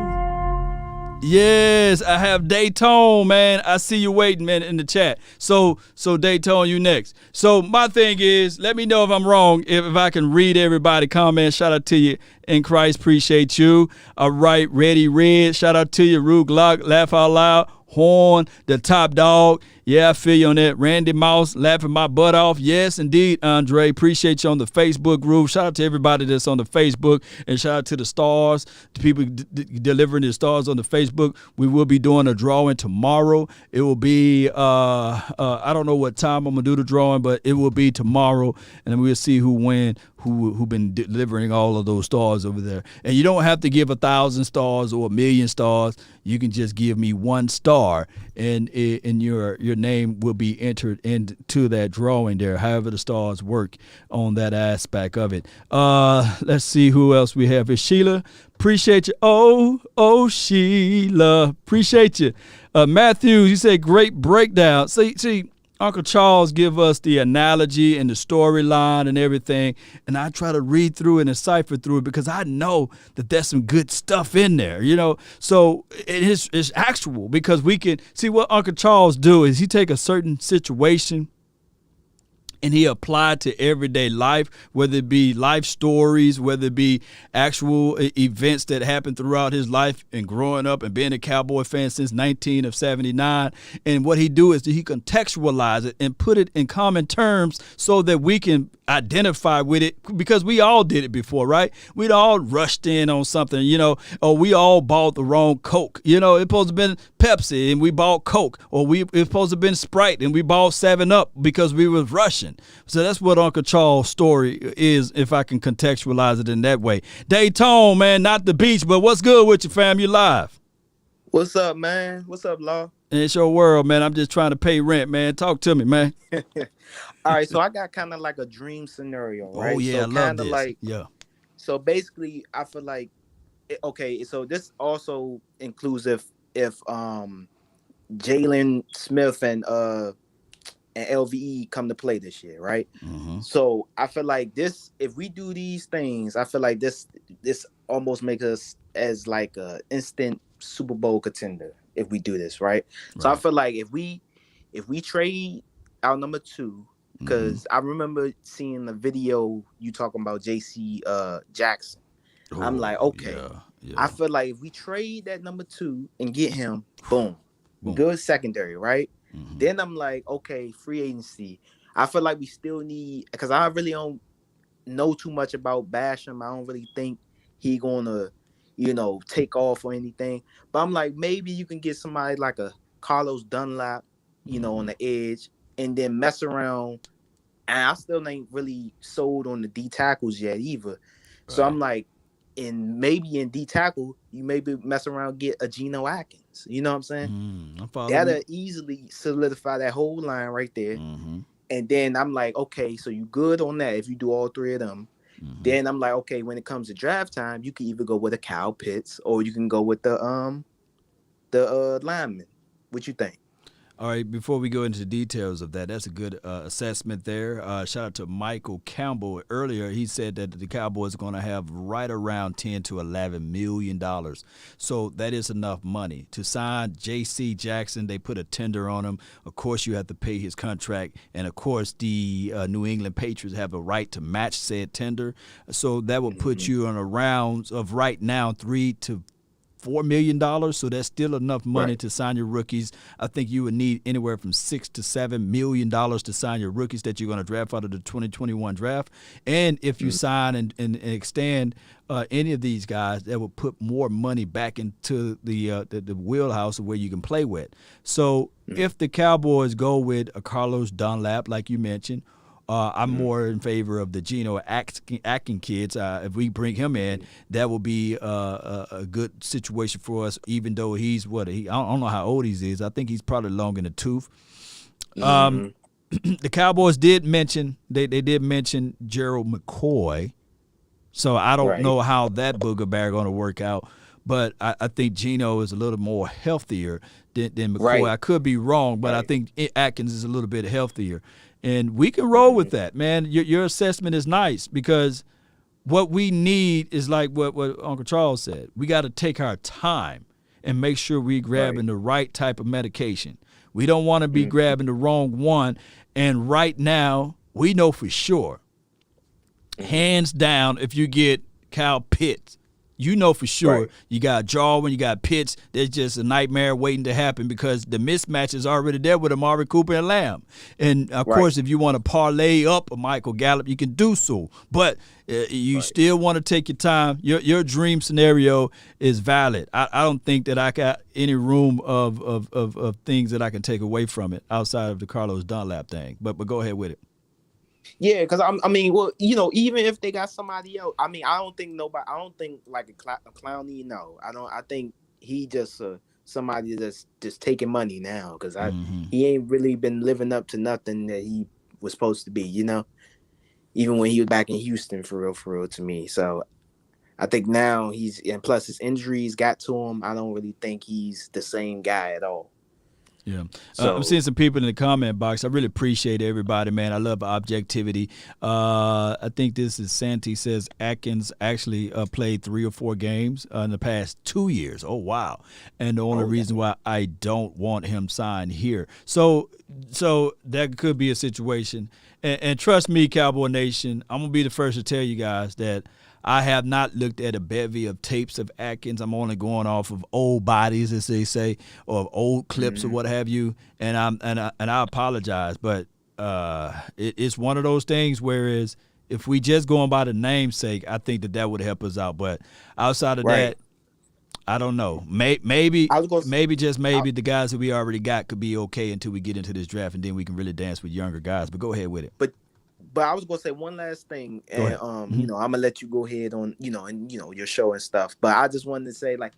Yes, I have Dayton, man. I see you waiting, man, in the chat. So Dayton, you next. So my thing is, let me know if I'm wrong, if I can read everybody comment. Shout out to you in Christ. Appreciate you. All right, Ready Red. Shout out to you. Rue Glock. Laugh Out Loud. Horn, the top dog. Yeah, I feel you on that. Randy Mouse, laughing my butt off. Yes, indeed, Andre. Appreciate you on the Facebook group. Shout out to everybody that's on the Facebook, and shout out to the stars, the people delivering the stars on the Facebook. We will be doing a drawing tomorrow. It will be, I don't know what time I'm going to do the drawing, but it will be tomorrow, and we'll see who win, who been delivering all of those stars over there. And you don't have to give 1,000 stars or 1,000,000 stars. You can just give me 1 star, and your name will be entered into that drawing there, however the stars work on that aspect of it. Let's see who else we have here. Sheila, appreciate you. Oh, Sheila, appreciate you. Matthews, you said great breakdown. See, Uncle Charles give us the analogy and the storyline and everything, and I try to read through it and cipher through it because I know that there's some good stuff in there, you know. So it's actual because we can see what Uncle Charles do is he take a certain situation and he applied to everyday life, whether it be life stories, whether it be actual events that happened throughout his life and growing up and being a Cowboy fan since 1979. And what he do is he contextualize it and put it in common terms so that we can identify with it because we all did it before, right? We'd all rushed in on something, or we all bought the wrong Coke. It's supposed to have been Pepsi and we bought Coke, or it's supposed to have been Sprite and we bought 7-Up because we was rushing. So that's what Uncle Charles' story is, if I can contextualize it in that way. Daytone, man, not the beach, but what's good with you, fam? You live. What's up, man? What's up, Law? It's your world, man. I'm just trying to pay rent, man. Talk to me, man. All right, so I got kind of like a dream scenario, right? Oh, yeah, so I love this. Like, yeah. So basically, I feel like, okay, so this also includes if Jalen Smith and LVE come to play this year, right? Mm-hmm. So I feel like this, if we do these things, I feel like this almost makes us as like a instant Super Bowl contender if we do this, right? So I feel like if we trade our number 2, because I remember seeing the video you talking about JC Jackson. I'm like, okay. Yeah. I feel like if we trade that number 2 and get him, boom. Good secondary, right? Mm-hmm. Then I'm like, okay, free agency. I feel like we still need, because I really don't know too much about Basham. I don't really think he gonna, take off or anything. But I'm like, maybe you can get somebody like a Carlos Dunlap, on the edge, and then mess around. And I still ain't really sold on the D tackles yet either. Right. So I'm like, maybe in D tackle, you maybe mess around, get a Geno Atkins. You know what I'm saying? That'll easily solidify that whole line right there. Mm-hmm. And then I'm like, okay, so you good on that if you do all 3 of them. Mm-hmm. Then I'm like, okay, when it comes to draft time, you can either go with a Kyle Pitts or you can go with the lineman. What you think? All right, before we go into the details of that, that's a good assessment there. Shout out to Michael Campbell. Earlier, he said that the Cowboys are going to have right around $10 to $11 million. So that is enough money. To sign J.C. Jackson, they put a tender on him. Of course, you have to pay his contract. And, of course, the New England Patriots have a right to match said tender. So that would put you on a round of right now $3 to $4 million, so that's still enough money to sign your rookies. I think you would need anywhere from $6 to $7 million to sign your rookies that you're going to draft out of the 2021 draft. And if you sign and extend any of these guys, that will put more money back into the wheelhouse of where you can play with. So if the Cowboys go with a Carlos Dunlap, like you mentioned, I'm more in favor of the Geno Atkins kids. If we bring him in, that will be a good situation for us, even though he's I don't know how old he is. I think he's probably long in the tooth. The Cowboys did mention, they did mention Gerald McCoy, so I don't know how that booger bear going to work out. But I think Geno is a little more healthier than McCoy. I could be wrong, but I think Atkins is a little bit healthier. And we can roll with that, man. Your assessment is nice because what we need is like what Uncle Charles said. We got to take our time and make sure we're grabbing the right type of medication. We don't want to be grabbing the wrong one. And right now, we know for sure, hands down, if you get Kyle Pitts, you know for sure you got Jarwin, you got Pitts. There's just a nightmare waiting to happen because the mismatch is already there with Amari Cooper and Lamb. And, of course, if you want to parlay up a Michael Gallup, you can do so. But you still want to take your time. Your dream scenario is valid. I don't think that I got any room of things that I can take away from it outside of the Carlos Dunlap thing. But go ahead with it. Yeah, because even if they got somebody else, I don't think like a Clowney. No, I don't. I think he just somebody that's just taking money now because he ain't really been living up to nothing that he was supposed to be. Even when he was back in Houston, for real to me. So I think now and plus his injuries got to him. I don't really think he's the same guy at all. Yeah. I'm seeing some people in the comment box. I really appreciate everybody, man. I love objectivity. I think this is Santi says Atkins actually played 3 or 4 games in the past 2 years. Oh, wow. And the only reason why I don't want him signed here. So that could be a situation. And trust me, Cowboy Nation, I'm going to be the first to tell you guys that I have not looked at a bevy of tapes of Atkins. I'm only going off of old bodies, as they say, or old clips or what have you. And I apologize, but it's one of those things. Whereas if we just going by the namesake, I think that would help us out. But outside of that, I don't know. Maybe the guys that we already got could be okay until we get into this draft, and then we can really dance with younger guys. But go ahead with it. But I was gonna say one last thing, and I'm gonna let you go ahead on your show and stuff. But I just wanted to say, like,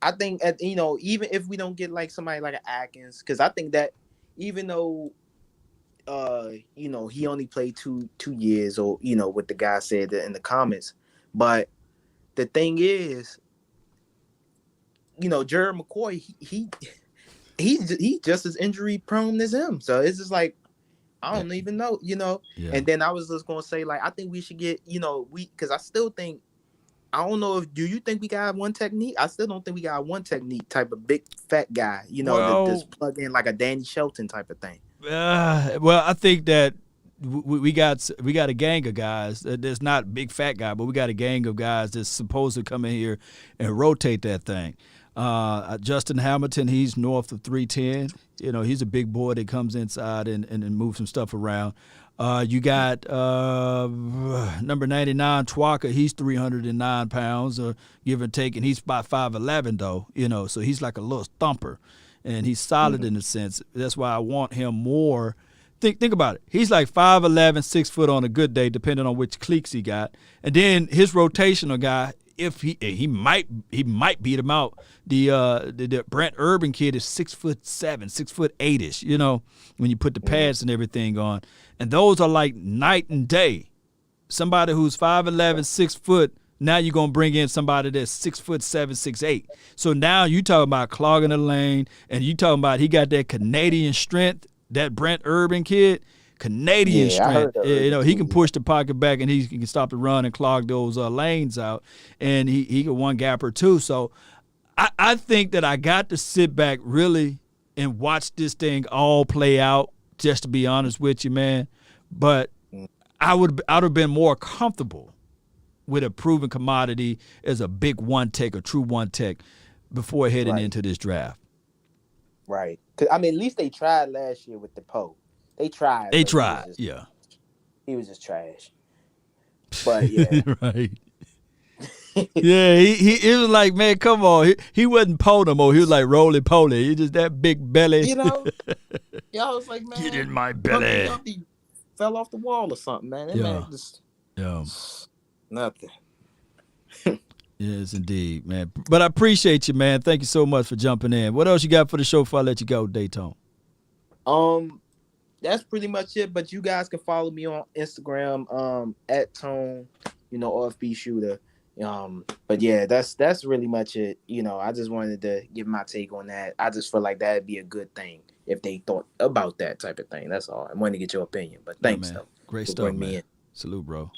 I think even if we don't get like somebody like an Atkins, because I think that even though he only played two years, or what the guy said in the comments, but the thing is, Jared McCoy, he's just as injury prone as him. So it's just like, I don't even know, Yeah. And then I was just gonna say, like, I think we should get, because I still think, I don't know do you think we got one technique? I still don't think we got one technique type of big fat guy, that just plug in like a Danny Shelton type of thing. Well, I think that we got a gang of guys. That's not big fat guy, but we got a gang of guys that's supposed to come in here and rotate that thing. Justin Hamilton, he's north of 310. He's a big boy that comes inside and moves some stuff around. You got number 99, Twaka. He's 309 pounds, give or take, and he's about 5'11", though. So he's like a little thumper, and he's solid in a sense. That's why I want him more. Think about it. He's like 5'11", 6 foot on a good day, depending on which cleats he got. And then his rotational guy, if he might beat him out. The Brent Urban kid is 6'7", 6'8" when you put the pads and everything on. And those are like night and day. Somebody who's 5'11", 6 foot, now you're gonna bring in somebody that's 6'7", 6'8". So now you talking about clogging the lane, and you talking about he got that Canadian strength, that Brent Urban kid. Canadian strength. He can push the pocket back, and he can stop the run and clog those lanes out, and he can one gap or two. So I think that I got to sit back really and watch this thing all play out, just to be honest with you, man. But I'd have been more comfortable with a proven commodity as a big one tech, a true one tech, before heading into this draft. Right. 'Cause, at least they tried last year with the Poe. They tried. Yeah. He was just trash. But yeah. Right. Yeah, he was like, man, come on. He wasn't Poe no more. He was like roly poly. He just that big belly. Y'all was like, man, get in my belly. He fell off the wall or something, man. That man just nothing. Yes, indeed, man. But I appreciate you, man. Thank you so much for jumping in. What else you got for the show before I let you go, Daytona? That's pretty much it. But you guys can follow me on Instagram, at Tone, OFB Shooter. But yeah, that's really much it. I just wanted to give my take on that. I just feel like that'd be a good thing if they thought about that type of thing. That's all. I wanted to get your opinion. But thanks, though. Great stuff, man. Salute, bro.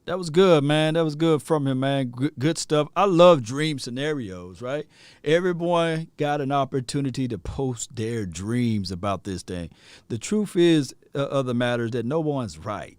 That was good, man. That was good from him, man. Good stuff. I love dream scenarios, right? Everyone got an opportunity to post their dreams about this thing. The truth is, of the matter is that no one's right.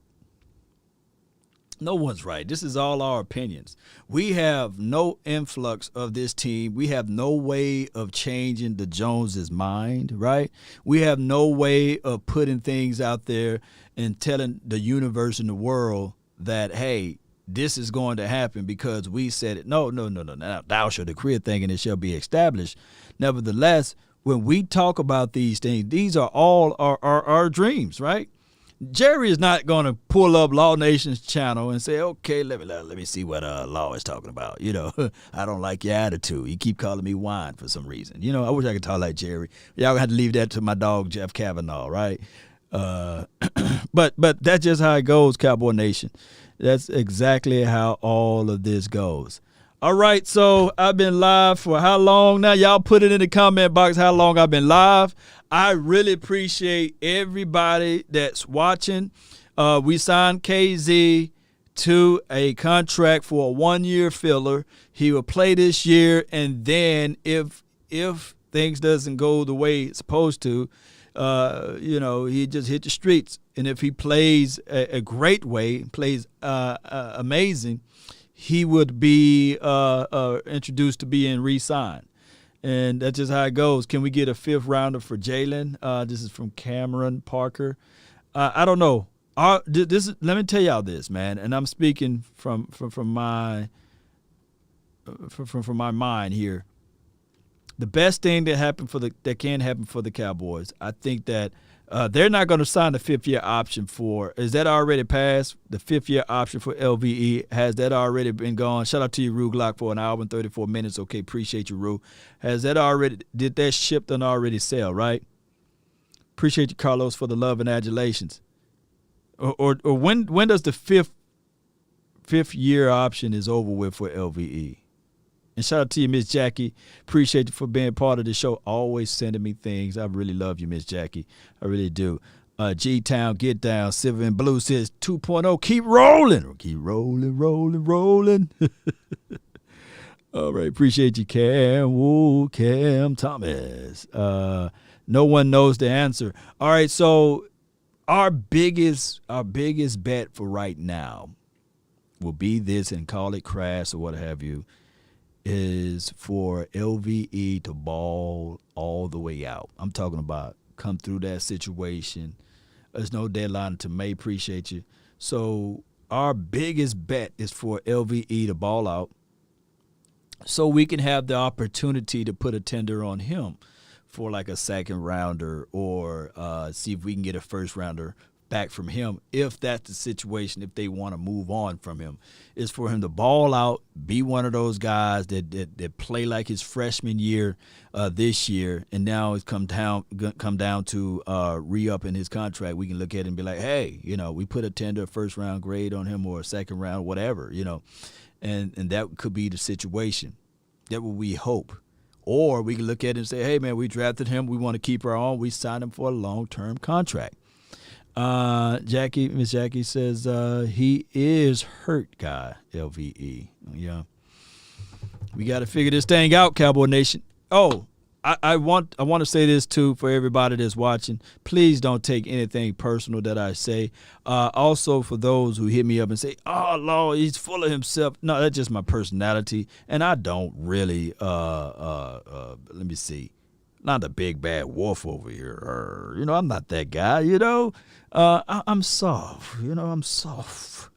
No one's right. This is all our opinions. We have no influx of this team. We have no way of changing the Joneses' mind, right? We have no way of putting things out there and telling the universe and the world that, hey, this is going to happen because we said it. No. Now, thou shalt decree a thing and it shall be established. Nevertheless, when we talk about these things, these are all our dreams, right? Jerry is not going to pull up Law Nation's channel and say, okay, let me see what Law is talking about. I don't like your attitude. You keep calling me wine for some reason. I wish I could talk like Jerry. Y'all had to leave that to my dog, Jeff Kavanaugh, right? But that's just how it goes, Cowboy Nation. That's exactly how all of this goes. All right, so I've been live for how long now? Y'all put it in the comment box how long I've been live. I really appreciate everybody that's watching. We signed Kazee to a contract for a 1-year filler. He will play this year, and then if things doesn't go the way it's supposed to, he just hit the streets. And if he plays a great way, plays amazing, he would be introduced to being re-signed. And that's just how it goes. Can we get a 5th rounder for Jalen? This is from Cameron Parker. I don't know. Let me tell y'all this, man, and I'm speaking from my mind here. The best thing that can happen for the Cowboys, I think that they're not going to sign the 5th-year option for. Is that already passed? The 5th-year option for LVE, has that already been gone? Shout out to you, Rue Glock, for an hour and 34 minutes. Okay, appreciate you, Rue. Did that ship done already sell, right? Appreciate you, Carlos, for the love and adulations. Or when does the fifth year option is over with for LVE? And shout out to you, Miss Jackie. Appreciate you for being part of the show. Always sending me things. I really love you, Miss Jackie. I really do. G-Town, get down. Silver and Blue says 2.0. Keep rolling. Keep rolling, rolling, rolling. All right. Appreciate you, Cam. Woo, Cam Thomas. No one knows the answer. All right. So our biggest bet for right now will be this, and call it crash or what have you, is for LVE to ball all the way out. I'm talking about come through that situation. There's no deadline to May. Appreciate you. So our biggest bet is for LVE to ball out so we can have the opportunity to put a tender on him for like a second rounder, or see if we can get a first rounder back from him, if that's the situation, if they want to move on from him. Is for him to ball out, be one of those guys that play like his freshman year this year, and now it's come down to re-upping his contract. We can look at it and be like, hey, we put a tender, a first round grade on him, or a second round, whatever, and that could be the situation. That what we hope. Or we can look at it and say, hey, man, we drafted him. We want to keep her on. We signed him for a long-term contract. Miss Jackie says he is hurt, guy, LVE. Yeah. We got to figure this thing out, Cowboy Nation. Oh, I want to say this, too, for everybody that's watching. Please don't take anything personal that I say. Also, for those who hit me up and say, oh, Lord, he's full of himself. No, that's just my personality. And I don't really, let me see. Not a big bad wolf over here. I'm not that guy, I'm soft. I'm soft.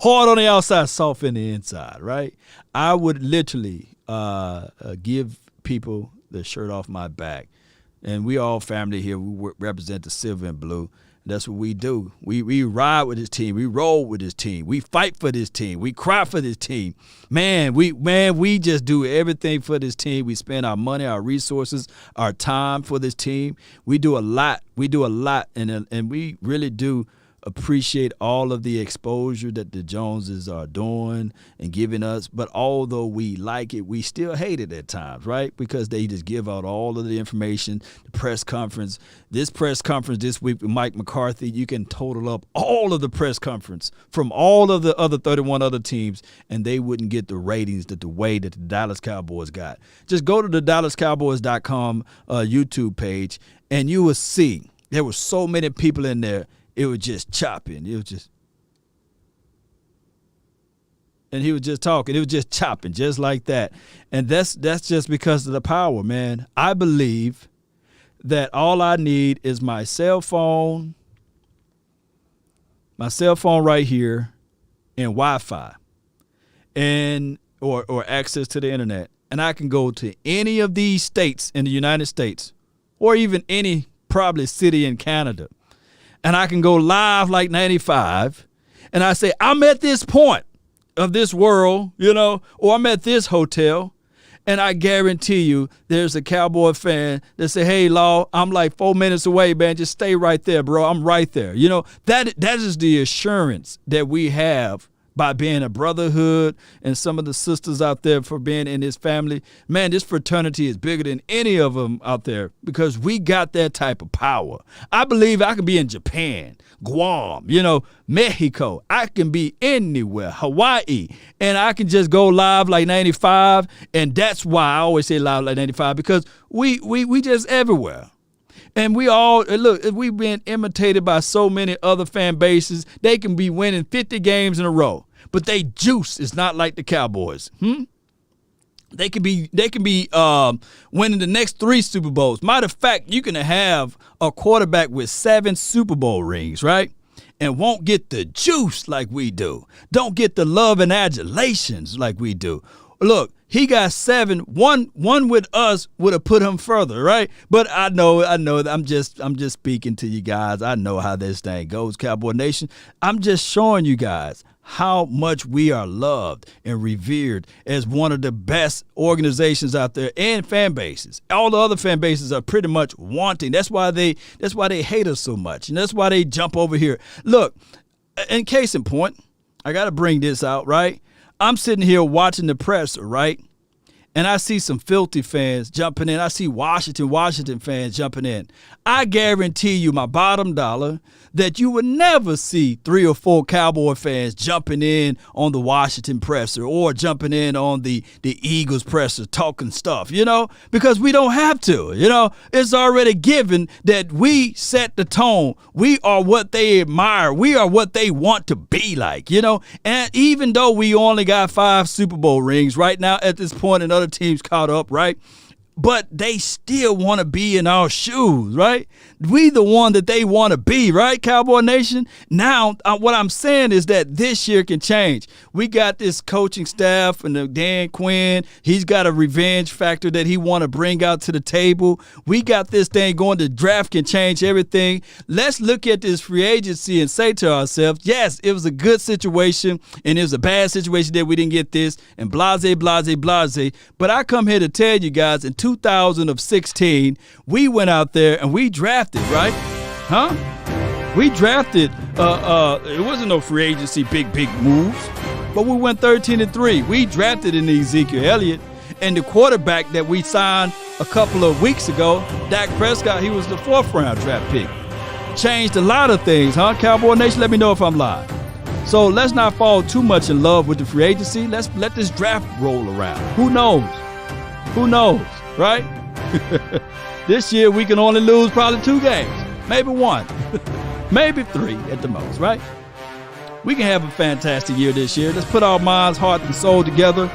Hard on the outside, soft in the inside, right? I would literally give people the shirt off my back. And we all family here. We represent the silver and blue. That's what we do. We ride with this team. We roll with this team. We fight for this team. We cry for this team. Man, we just do everything for this team. We spend our money, our resources, our time for this team. We do a lot. And we really do appreciate all of the exposure that the Joneses are doing and giving us. But although we like it, we still hate it at times, right? Because they just give out all of the information, the press conference. This press conference this week with Mike McCarthy, you can total up all of the press conference from all of the other 31 other teams, and they wouldn't get the ratings the way that the Dallas Cowboys got. Just go to the DallasCowboys.com YouTube page, and you will see there were so many people in there. It was just chopping. And he was just talking. It was just chopping, just like that. And that's just because of the power, man. I believe that all I need is my cell phone right here, and Wi-Fi, and or access to the internet. And I can go to any of these states in the United States, or even any probably city in Canada. And I can go live like 95, and I say, I'm at this point of this world, or I'm at this hotel, and I guarantee you there's a Cowboy fan that say, hey, Law, I'm like 4 minutes away, man. Just stay right there, bro. I'm right there. That is the assurance that we have by being a brotherhood, and some of the sisters out there for being in this family. Man, this fraternity is bigger than any of them out there because we got that type of power. I believe I could be in Japan, Guam, Mexico. I can be anywhere, Hawaii, and I can just go live like 95. And that's why I always say live like 95, because we just everywhere. And we all, look, we've been imitated by so many other fan bases. They can be winning 50 games in a row, but they juice is not like the Cowboys. They can be winning the next 3 Super Bowls. Matter of fact, you can have a quarterback with 7 Super Bowl rings, right? And won't get the juice like we do. Don't get the love and adulations like we do. Look, he got 7. One with us would have put him further, right? But I know. I'm just speaking to you guys. I know how this thing goes, Cowboy Nation. I'm just showing you guys how much we are loved and revered as one of the best organizations out there and fan bases. All the other fan bases are pretty much wanting. That's why they hate us so much. And that's why they jump over here. Look, in case in point, I got to bring this out, right? I'm sitting here watching the presser, right? And I see some filthy fans jumping in. I see Washington fans jumping in. I guarantee you my bottom dollar that you would never see 3 or 4 Cowboy fans jumping in on the Washington presser or jumping in on the Eagles presser talking stuff, because we don't have to, It's already given that we set the tone. We are what they admire. We are what they want to be like, And even though we only got 5 Super Bowl rings right now at this point and other teams caught up, right? But they still want to be in our shoes, right? We the one that they want to be, right, Cowboy Nation? Now, what I'm saying is that this year can change. We got this coaching staff and Dan Quinn. He's got a revenge factor that he want to bring out to the table. We got this thing going. The draft can change everything. Let's look at this free agency and say to ourselves, yes, it was a good situation, and it was a bad situation that we didn't get this, and blase. But I come here to tell you guys, in 2016, we went out there and we drafted, right? Huh? We drafted, it wasn't no free agency, big moves, but we went 13-3. We drafted in Ezekiel Elliott, and the quarterback that we signed a couple of weeks ago, Dak Prescott, he was the 4th round draft pick. Changed a lot of things, huh? Cowboy Nation, let me know if I'm lying. So let's not fall too much in love with the free agency. Let's let this draft roll around. Who knows, right? This year we can only lose probably 2 games, maybe 1, maybe 3 at the most, right? We can have a fantastic year this year. Let's put our minds, heart, and soul together.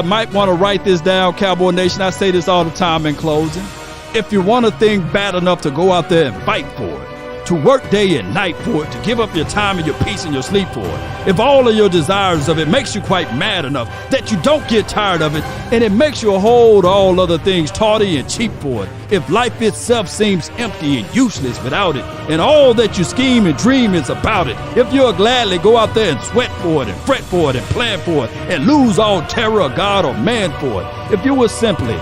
Might want to write this down, Cowboy Nation. I say this all the time in closing. If you want a thing bad enough to go out there and fight for it, to work day and night for it, to give up your time and your peace and your sleep for it, if all of your desires of it makes you quite mad enough that you don't get tired of it, and it makes you hold all other things tawdry and cheap for it, if life itself seems empty and useless without it, and all that you scheme and dream is about it, if you'll gladly go out there and sweat for it and fret for it and plan for it and lose all terror of God or man for it, if you will simply,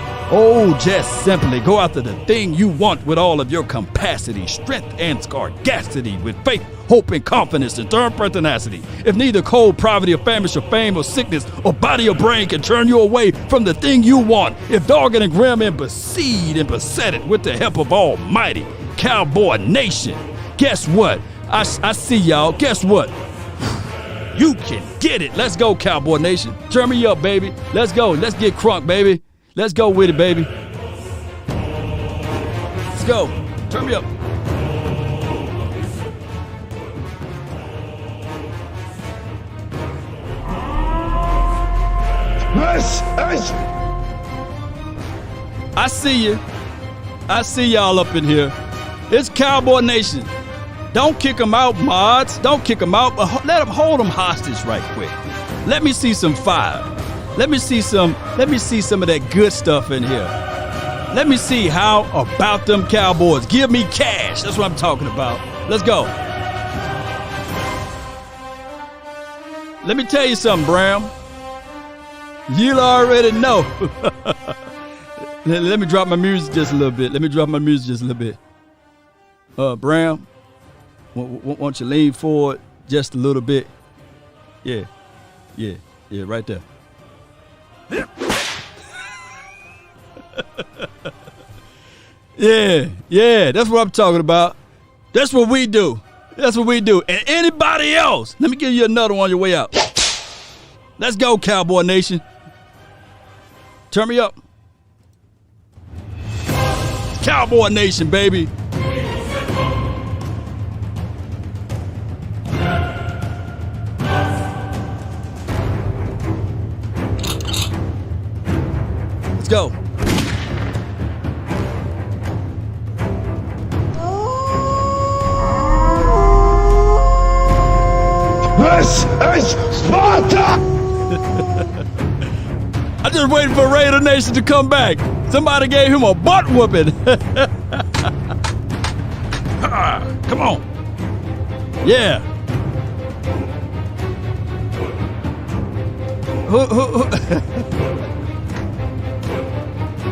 just simply go after the thing you want with all of your capacity, strength, and scarcity, with faith, hope, and confidence, and third pertinacity. If neither cold, poverty, or famish, or fame, or sickness, or body or brain can turn you away from the thing you want, if dogged and grim and besieged and beset it with the help of Almighty Cowboy Nation, guess what? I see y'all. Guess what? You can get it. Let's go, Cowboy Nation. Turn me up, baby. Let's go. Let's get crunk, baby. Let's go with it, baby. Let's go. Turn me up. I see you. I see y'all up in here. It's Cowboy Nation. Don't kick them out, mods. Don't kick them out, but let them hold them hostage right quick. Let me see some fire. Let me see some of that good stuff in here. Let me see how about them Cowboys. Give me cash. That's what I'm talking about. Let's go. Let me tell you something, Bram. You'll already know. Let me drop my music just a little bit. Bram, won't you lean forward just a little bit? Yeah, right there. Yeah, that's what I'm talking about. That's what we do. And anybody else, let me give you another one on your way out. Let's go, Cowboy Nation. Turn me up. Cowboy Nation, baby. This is Sparta! I just waiting for Raider Nation to come back. Somebody gave him a butt whooping. Come on. Yeah.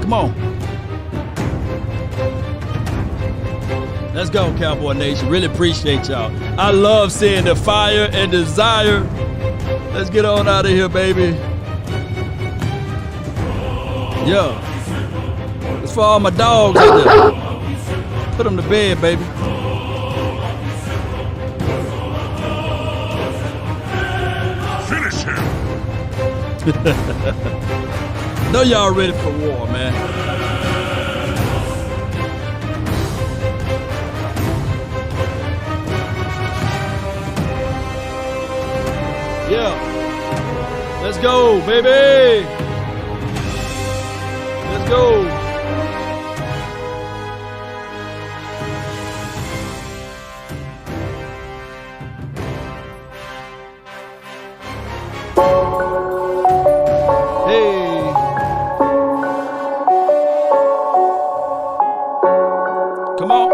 Come on. Let's go, Cowboy Nation. Really appreciate y'all. I love seeing the fire and desire. Let's get on out of here, baby. Yeah. It's for all my dogs out there. Put them to bed, baby. Finish him! Know y'all ready for war, man. Yeah. Let's go, baby. Let's go. Hey. Come on.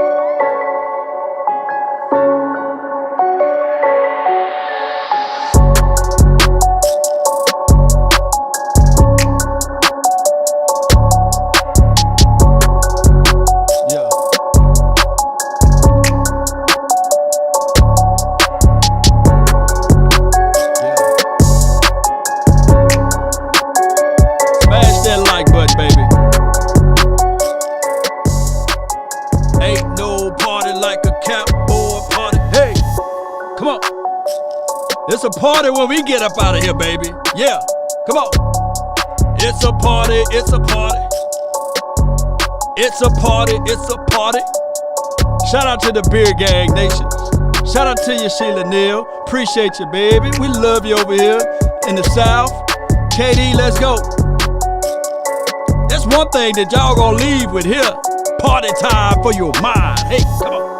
It's a party when we get up out of here, baby. Yeah, come on. It's a party, it's a party. It's a party, it's a party. Shout out to the Beer Gang Nation. Shout out to you, Sheila Neal. Appreciate you, baby. We love you over here in the South. KD, let's go. That's one thing that y'all gonna leave with here. Party time for your mind. Hey, come on.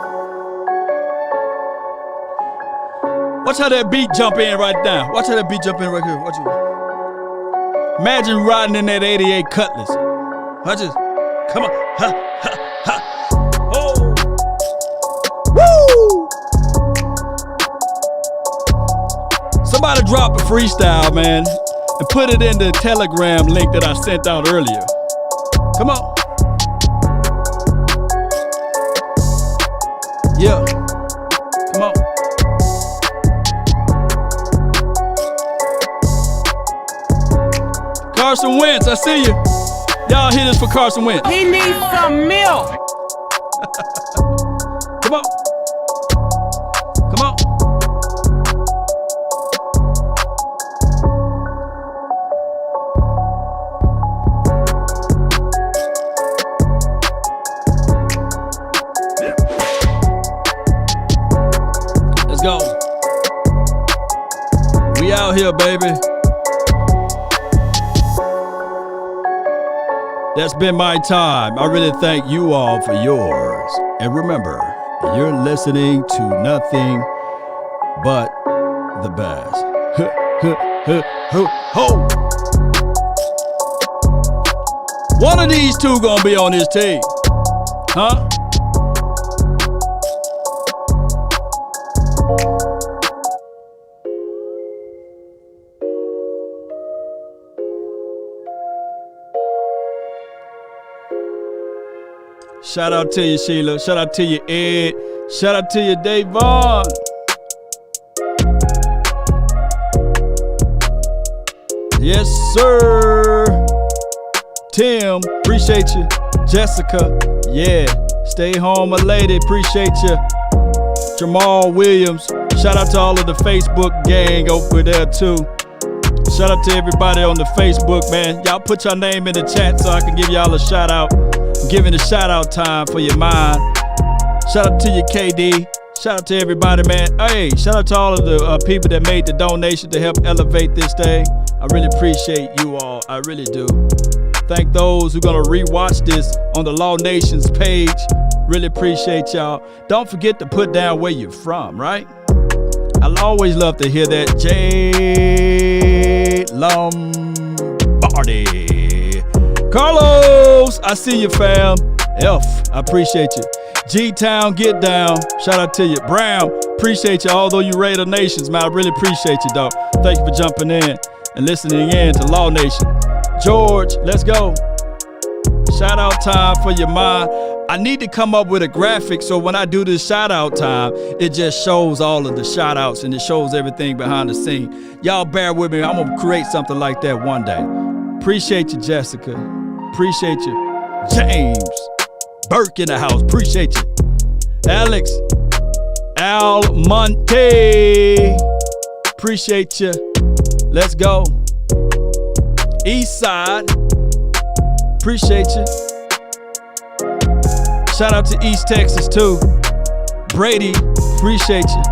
Watch how that beat jump in right now. Watch how that beat jump in right here. Watch it. Imagine riding in that 88 Cutlass. Watch this. Come on. Ha, ha, ha. Oh. Woo! Somebody drop a freestyle, man, and put it in the Telegram link that I sent out earlier. Come on. Yeah. Come on. Carson Wentz, I see you. Y'all hit us for Carson Wentz. He needs some milk. Come on. Come on. Let's go. We out here, baby. That's been my time. I really thank you all for yours. And remember, you're listening to nothing but the best. Ho. One of these two gonna be on this team. Huh? Shout out to you, Sheila. Shout out to you, Ed. Shout out to you, Davon. Yes, sir. Tim, appreciate you. Jessica, yeah. Stay home, my lady. Appreciate you. Jamal Williams. Shout out to all of the Facebook gang over there, too. Shout out to everybody on the Facebook, man. Y'all put your name in the chat so I can give y'all a shout out. Giving a shout out time for your mind. Shout out to you, KD. Shout out to everybody, man. Hey, shout out to all of the people that made the donation to help elevate this thing. I really appreciate you all. I really do. Thank those who are going to rewatch this on the Law Nations page. Really appreciate y'all. Don't forget to put down where you're from, right? I'll always love to hear that. J. Lombardi. Carlos, I see you, fam. F, I appreciate you. G-Town, get down. Shout out to you. Brown, appreciate you. Although you Raider Nations, man, I really appreciate you, dog. Thank you for jumping in and listening in to Law Nation. George, let's go. Shout out time for your mind. I need to come up with a graphic so when I do this shout out time, it just shows all of the shout outs and it shows everything behind the scene. Y'all bear with me. I'm going to create something like that one day. Appreciate you, Jessica. Appreciate you. James Burke in the house. Appreciate you. Alex Almonte. Appreciate you. Let's go. East Side. Appreciate you. Shout out to East Texas too. Brady, appreciate you.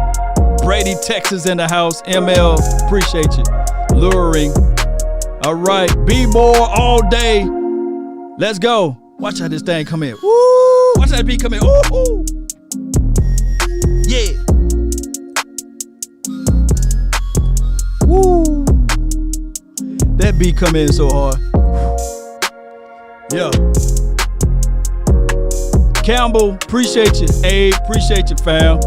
Brady, Texas in the house. ML, appreciate you. Luring. All right, be more all day. Let's go. Watch how this thing come in. Woo! Watch that beat come in. Ooh. Yeah. Woo. That beat come in so hard. Yeah. Campbell, appreciate you. Abe, appreciate you, fam.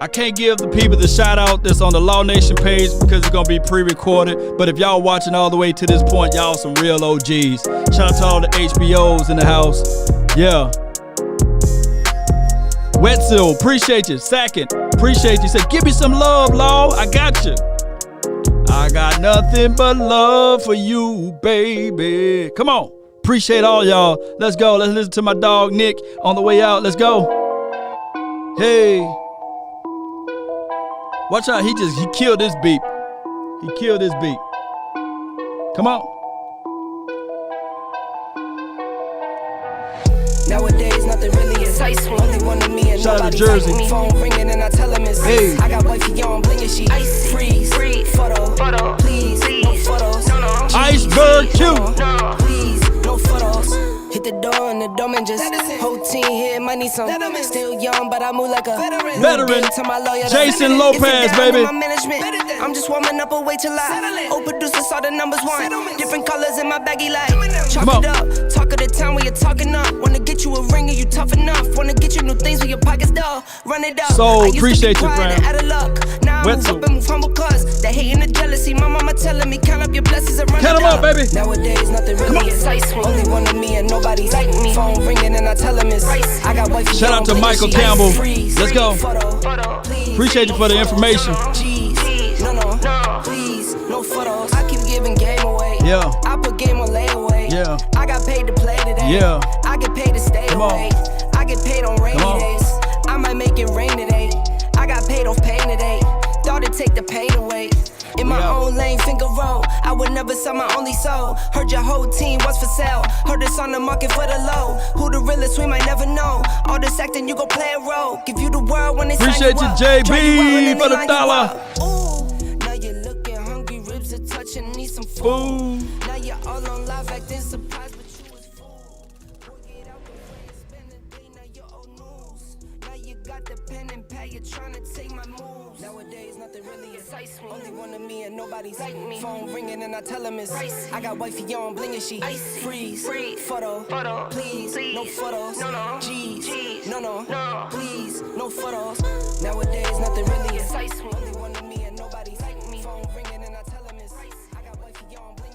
I can't give the people the shout out that's on the Law Nation page because it's gonna be pre-recorded. But if y'all watching all the way to this point, y'all some real OGs. Shout out to all the HBOs in the house. Yeah. Wetzel, appreciate you. Second, appreciate you. Said, give me some love, Law. I got you. I got nothing but love for you, baby. Come on. Appreciate all y'all. Let's go. Let's listen to my dog Nick on the way out. Let's go. Hey. Watch out. He killed this beat. He killed this beat. Come on. Nowadays, nothing really excites me. Only one of me and shout out to nobody Jersey. Me. Phone ringing and I tell him it's hey. I got wifey on blinging she icy. Freeze. Photo. Please. No photos. No. Iceberg Q. No. Please. No photos. Hit the door and the domain just whole team here might need some. Still young, but I move like a veteran. Jason Lopez, baby. I'm just warming up a way till I old producer saw the numbers one. Different colors in my baggy light. Chalk it up. Talk of the town where you're talking up. Wanna get you a ring and you tough enough. Wanna get you new things with your pockets dull. Run it up. So appreciate you, friend. Now I move up and move humble cause they hating the jealousy. My mama telling me count up your blessings and run count it up. Baby. Nowadays nothing really excites me. Only one of me and nobody like me. Phone ringing and I tell him it's I got wife. Shout out to Michael Campbell. Let's go. Appreciate you for the information. No, please, no photos. I keep giving game away. Yeah. I put game on layaway. Yeah. I got paid to play today. Yeah. I get paid to stay away. I get paid on rainy days. I might make it rain today. I got paid off pain today. Thought it'd take the pain away. In my own lane, finger roll. I would never sell my only soul. Heard your whole team was for sale. Heard it's on the market for the low. Who the realest, we might never know. All this acting, you gon' play a role. Give you the world when they appreciate you, JB, for the dollar. Ooh, now you're looking hungry, ribs are touching, need some food. Now you're all on live acting surprised, but you was full. Work it out before you spend the day, now you're old news. Now you got the pen and pad, you're trying to take my moves. Nowadays, nothing really excites me. Only one of me and nobody's like me. Phone ringing and I tell him it's I got wifey on blinging she freeze. Photo. Please. No photos. No. G's. No. Please. No photos. Nowadays.